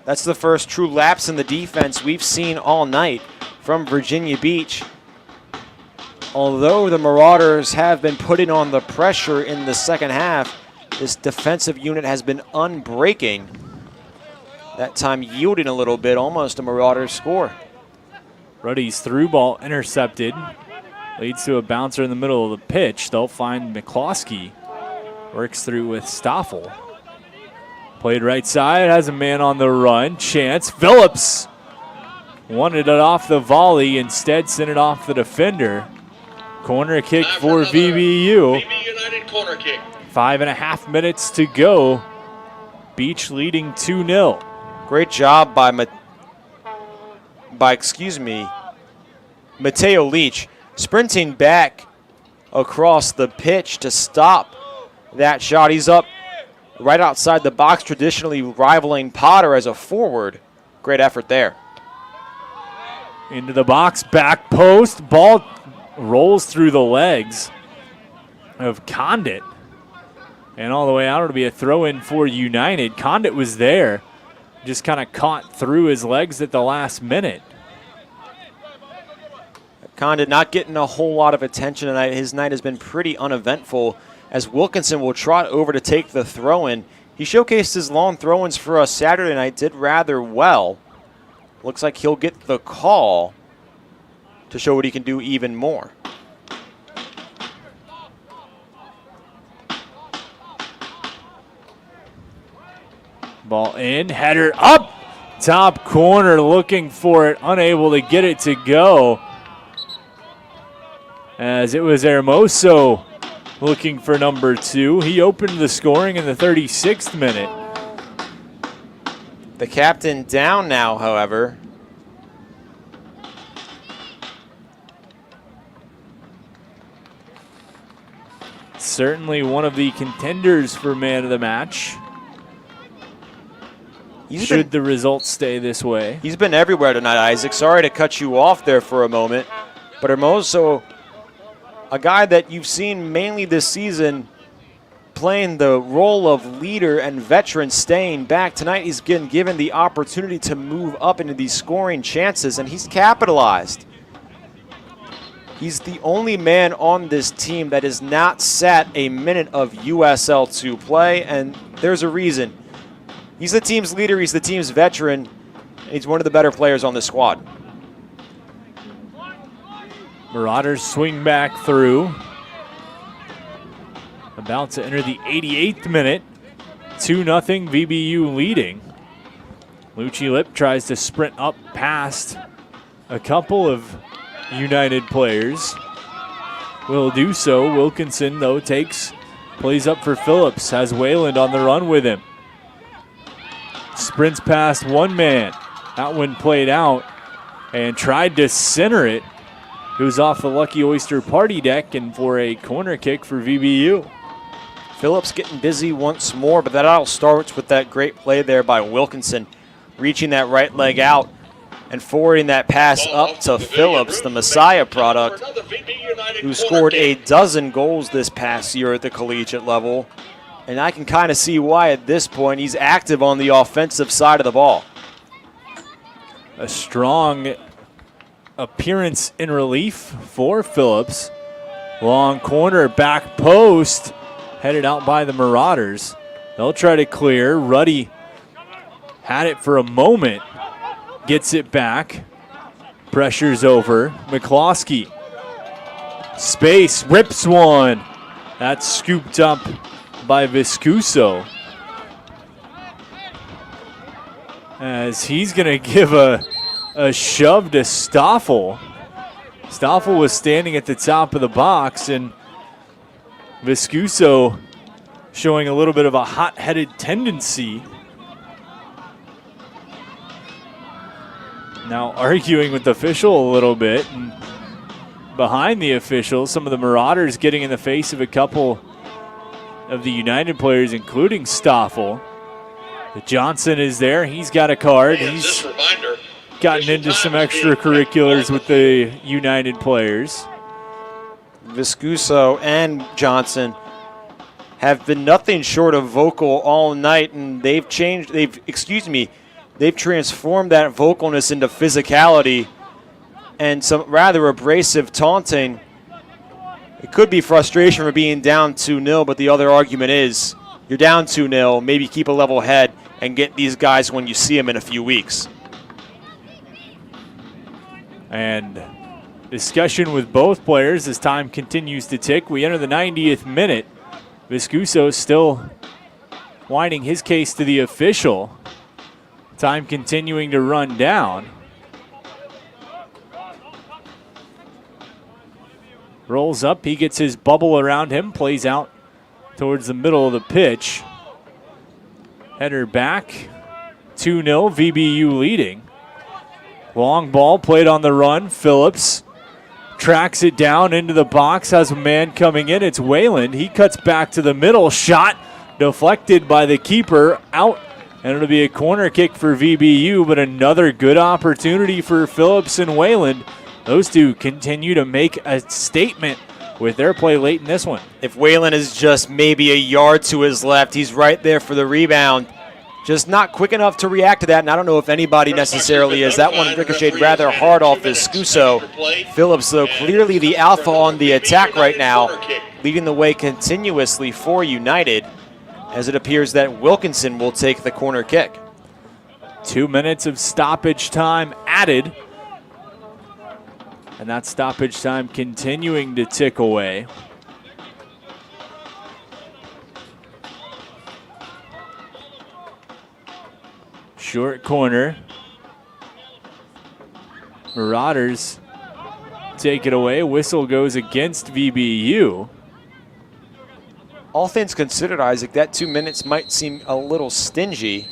That's the first true lapse in the defense we've seen all night from Virginia Beach. Although the Marauders have been putting on the pressure in the second half, this defensive unit has been unbreaking. That time yielding a little bit, almost a Marauders score. Ruddy's through ball intercepted. Leads to a bouncer in the middle of the pitch. They'll find McCloskey. Works through with Stoffel. Played right side, has a man on the run. Chance, Phillips wanted it off the volley, instead sent it off the defender. Corner kick for VBU. VB United corner kick. 5.5 minutes to go. Beach leading 2-0. Great job by Mateo Leach, sprinting back across the pitch to stop that shot. He's up right outside the box, traditionally rivaling Potter as a forward. Great effort there. Into the box, back post. Ball rolls through the legs of Condit. And all the way out, it'll be a throw-in for United. Condit was there, just kind of caught through his legs at the last minute. Condit not getting a whole lot of attention tonight. His night has been pretty uneventful as Wilkinson will trot over to take the throw-in. He showcased his long throw-ins for us Saturday night, did rather well. Looks like he'll get the call to show what he can do even more. Ball in, header up, top corner looking for it, unable to get it to go. As it was Hermoso looking for number 2. He opened the scoring in the 36th minute. The captain down now, however. Certainly one of the contenders for man of the match. Should the results stay this way. He's been everywhere tonight, Isaac. Sorry to cut you off there for a moment. But Hermoso, a guy that you've seen mainly this season playing the role of leader and veteran, staying back. Tonight he's been given the opportunity to move up into these scoring chances, and he's capitalized. He's the only man on this team that has not sat a minute of USL2 play, and there's a reason. He's the team's leader, he's the team's veteran, and he's one of the better players on this squad. Marauders swing back through. About to enter the 88th minute. 2-0 VBU leading. Lucci Lip tries to sprint up past a couple of United players. Will do so. Wilkinson, though, plays up for Phillips. Has Wayland on the run with him. Sprints past one man. That one played out and tried to center it. It was off the Lucky Oyster party deck and for a corner kick for VBU. Phillips getting busy once more, but that all starts with that great play there by Wilkinson, reaching that right leg out and forwarding that pass up to Phillips, the Messiah product, who scored a dozen goals this past year at the collegiate level. And I can kind of see why at this point he's active on the offensive side of the ball. A strong appearance in relief for Phillips. Long corner, back post. headed out by the Marauders. They'll try to clear. Ruddy had it for a moment. Gets it back. Pressure's over. McCloskey. Space. Rips one. That's scooped up by Viscuso. As he's going to give a shove to Stoffel. Stoffel was standing at the top of the box, and Viscuso showing a little bit of a hot-headed tendency. Now arguing with the official a little bit. And behind the official, some of the Marauders getting in the face of a couple of the United players, including Stoffel. Johnson is there. He's got a card. He's gotten into some extracurriculars with the United players. Viscuso and Johnson have been nothing short of vocal all night, and they've transformed that vocalness into physicality and some rather abrasive taunting. It could be frustration for being down 2-0, but the other argument is you're down 2-0, maybe keep a level head and get these guys when you see them in a few weeks. And discussion with both players as time continues to tick. We enter the 90th minute. Viscuso still whining his case to the official. Time continuing to run down. Rolls up, he gets his bubble around him, plays out towards the middle of the pitch. Header back, 2-0, VBU leading. Long ball played on the run, Phillips tracks it down into the box, has a man coming in, it's Wayland. He cuts back to the middle, shot deflected by the keeper, out, and it'll be a corner kick for VBU, but another good opportunity for Phillips and Wayland. Those two continue to make a statement with their play late in this one. If Wayland is just maybe a yard to his left, he's right there for the rebound. Just not quick enough to react to that, and I don't know if anybody necessarily is. That one ricocheted rather hard off Viscuso. Phillips, though, clearly the alpha on the attack right now, leading the way continuously for United, as it appears that Wilkinson will take the corner kick. 2 minutes of stoppage time added. And that stoppage time continuing to tick away. Short corner. Marauders take it away. Whistle goes against VBU. All things considered, Isaac, that 2 minutes might seem a little stingy.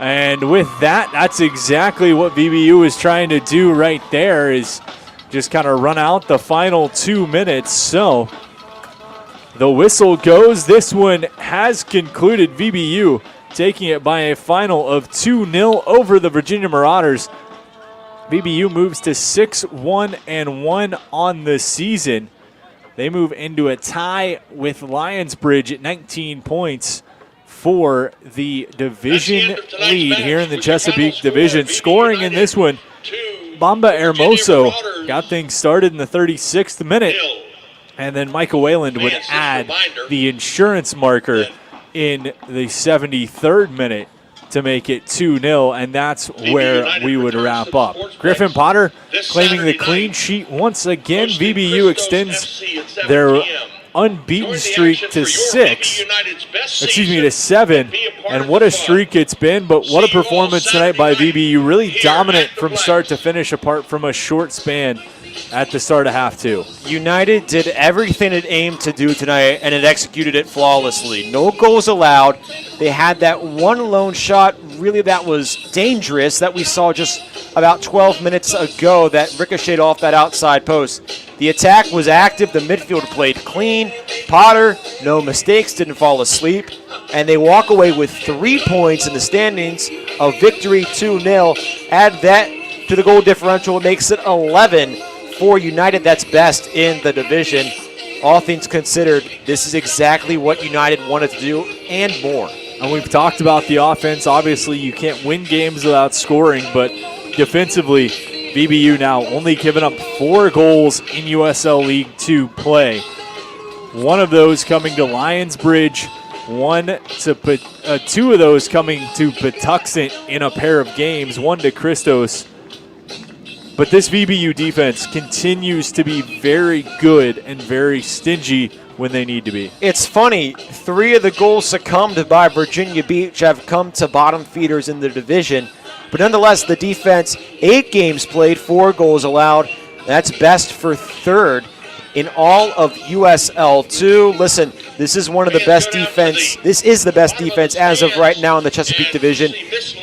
And with that, that's exactly what VBU is trying to do right there, is just kind of run out the final 2 minutes. So the whistle goes. This one has concluded. VBU taking it by a final of 2-0 over the Virginia Marauders. VBU moves to 6-1-1 on the season. They move into a tie with Lionsbridge at 19 points for the division lead here in the Chesapeake Division. Scoring in this one, Bamba Hermoso got things started in the 36th minute, and then Michael Wayland would add the insurance marker in the 73rd minute to make it 2-0, and that's where we would wrap up. Griffin Potter claiming the clean sheet once again. VBU extends their unbeaten streak to 7. And what a streak it's been, but what a performance tonight by VBU. Really dominant from start to finish, apart from a short span at the start of half two. United did everything it aimed to do tonight, and it executed it flawlessly. No goals allowed. They had that one lone shot, really, that was dangerous, that we saw just about 12 minutes ago, that ricocheted off that outside post. The attack was active. The midfield played clean. Potter, no mistakes, didn't fall asleep. And they walk away with 3 points in the standings, a victory, 2-0. Add that to the goal differential, it makes it 11 for United. That's best in the division. All things considered, this is exactly what United wanted to do and more. And we've talked about the offense. Obviously, you can't win games without scoring, but defensively, VBU now only giving up 4 goals in USL League 2 play. One of those coming to Lionsbridge, two of those coming to Patuxent in a pair of games, one to Christos. But this VBU defense continues to be very good and very stingy when they need to be. It's funny, 3 of the goals succumbed by Virginia Beach have come to bottom feeders in the division. But nonetheless, the defense, 8 games played, 4 goals allowed. That's best for 3rd in all of USL2. Listen, this is one of the best defense. This is the best defense as of right now in the Chesapeake Division,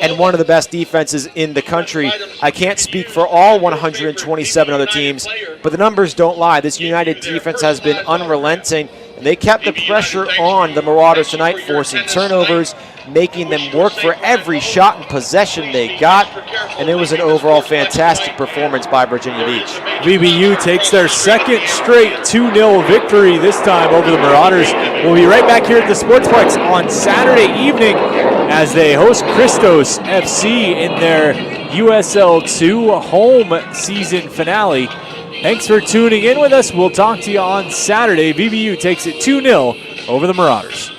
and one of the best defenses in the country. I can't speak for all 127 other teams, but the numbers don't lie. This United defense has been unrelenting, and they kept the pressure on the Marauders tonight, forcing turnovers, making them work for every shot and possession they got, and it was an overall fantastic performance by Virginia Beach. VBU takes their second straight 2-0 victory, this time over the Marauders. We'll be right back here at the Sportsplex on Saturday evening as they host Christos FC in their USL2 home season finale. Thanks for tuning in with us. We'll talk to you on Saturday. VBU takes it 2-0 over the Marauders.